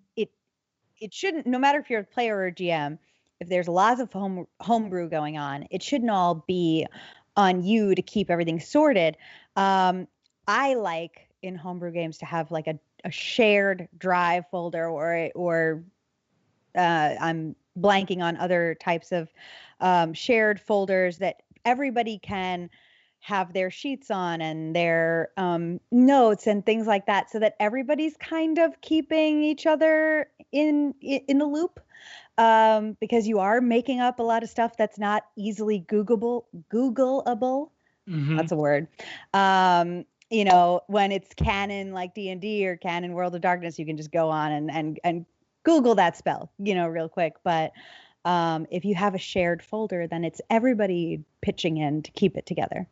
shouldn't, no matter if you're a player or a GM, if there's lots of homebrew going on, it shouldn't all be on you to keep everything sorted. I like in homebrew games to have like a shared drive folder, or I'm blanking on other types of shared folders that everybody can have their sheets on and their notes and things like that, so that everybody's kind of keeping each other in the loop, because you are making up a lot of stuff that's not easily Googleable. Mm-hmm. That's a word. When it's canon like D&D or canon World of Darkness, you can just go on and Google that spell, real quick. But if you have a shared folder, then it's everybody pitching in to keep it together.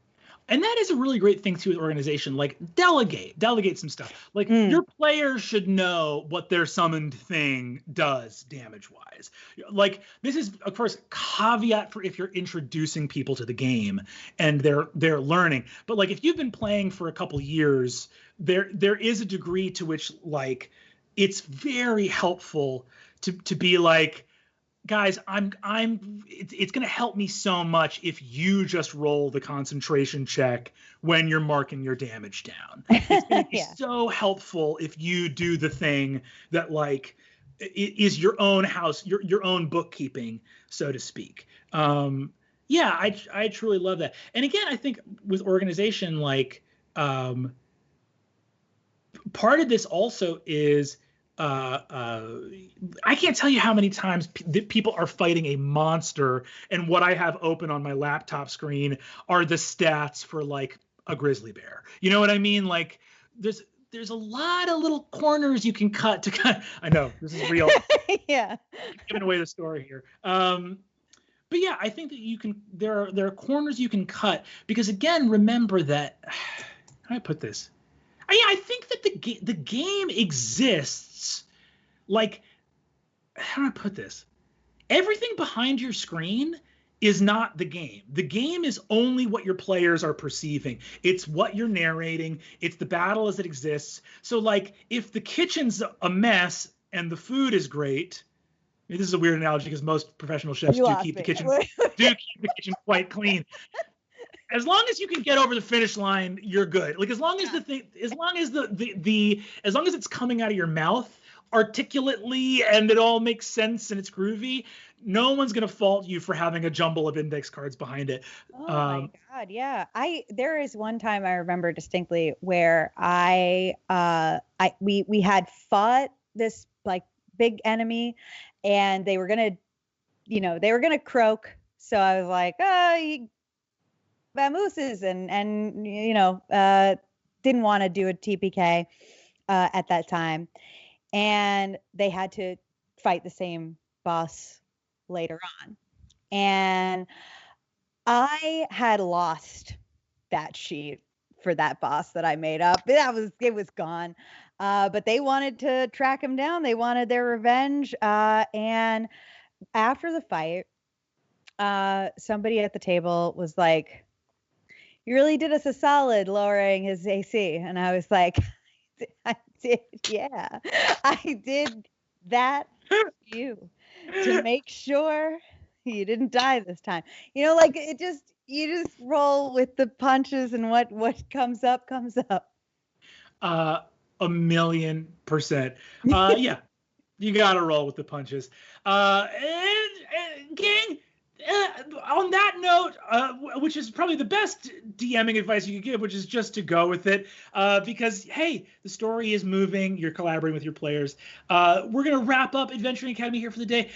And that is a really great thing too with organization. Like delegate some stuff. Like your players should know what their summoned thing does damage wise. Like this is of course caveat for if you're introducing people to the game and they're learning. But like if you've been playing for a couple years, there is a degree to which like it's very helpful to be like, guys, it's going to help me so much if you just roll the concentration check when you're marking your damage down. It's going to be so helpful if you do the thing that like is your own house, your own bookkeeping, so to speak. I truly love that. And again, I think with organization, like part of this also is I can't tell you how many times people are fighting a monster, and what I have open on my laptop screen are the stats for like a grizzly bear. You know what I mean? Like there's a lot of little corners you can cut to cut. I know this is real. Yeah, giving away the story here. But yeah, I think that you can. There are corners you can cut because again, remember that. How do I put this? I think that the game exists. Like, how do I put this? Everything behind your screen is not the game. The game is only what your players are perceiving. It's what you're narrating. It's the battle as it exists. So, like, if the kitchen's a mess and the food is great, I mean, this is a weird analogy because most professional chefs do keep the kitchen quite clean. As long as you can get over the finish line, you're good. Like as long as as long as it's coming out of your mouth articulately and it all makes sense and it's groovy, no one's gonna fault you for having a jumble of index cards behind it. Oh my God, yeah. There is one time I remember distinctly where we had fought this like big enemy, and they were gonna croak. So I was like, vamooses and didn't want to do a TPK at that time, and they had to fight the same boss later on, and I had lost that sheet for that boss that I made up. It was gone, but they wanted to track him down. They wanted their revenge, and after the fight, somebody at the table was like, "You really did us a solid lowering his AC." And I was like, I did that for you to make sure you didn't die this time. Like you just roll with the punches, and what comes up comes up. 1,000,000%. Yeah, you gotta roll with the punches. And gang, on that note, which is probably the best DMing advice you could give, which is just to go with it, because, hey, the story is moving. You're collaborating with your players. We're going to wrap up Adventuring Academy here for the day.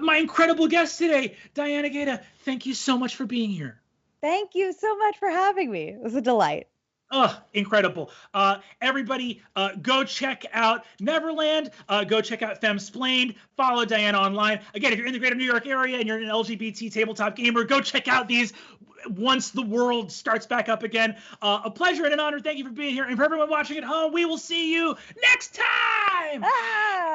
My incredible guest today, Diana Gaeta, thank you so much for being here. Thank you so much for having me. It was a delight. Oh, incredible. Everybody, go check out Neverland. Go check out Femsplained. Follow Diana online. Again, if you're in the greater New York area and you're an LGBT tabletop gamer, go check out these once the world starts back up again. A pleasure and an honor. Thank you for being here. And for everyone watching at home, we will see you next time. Ah!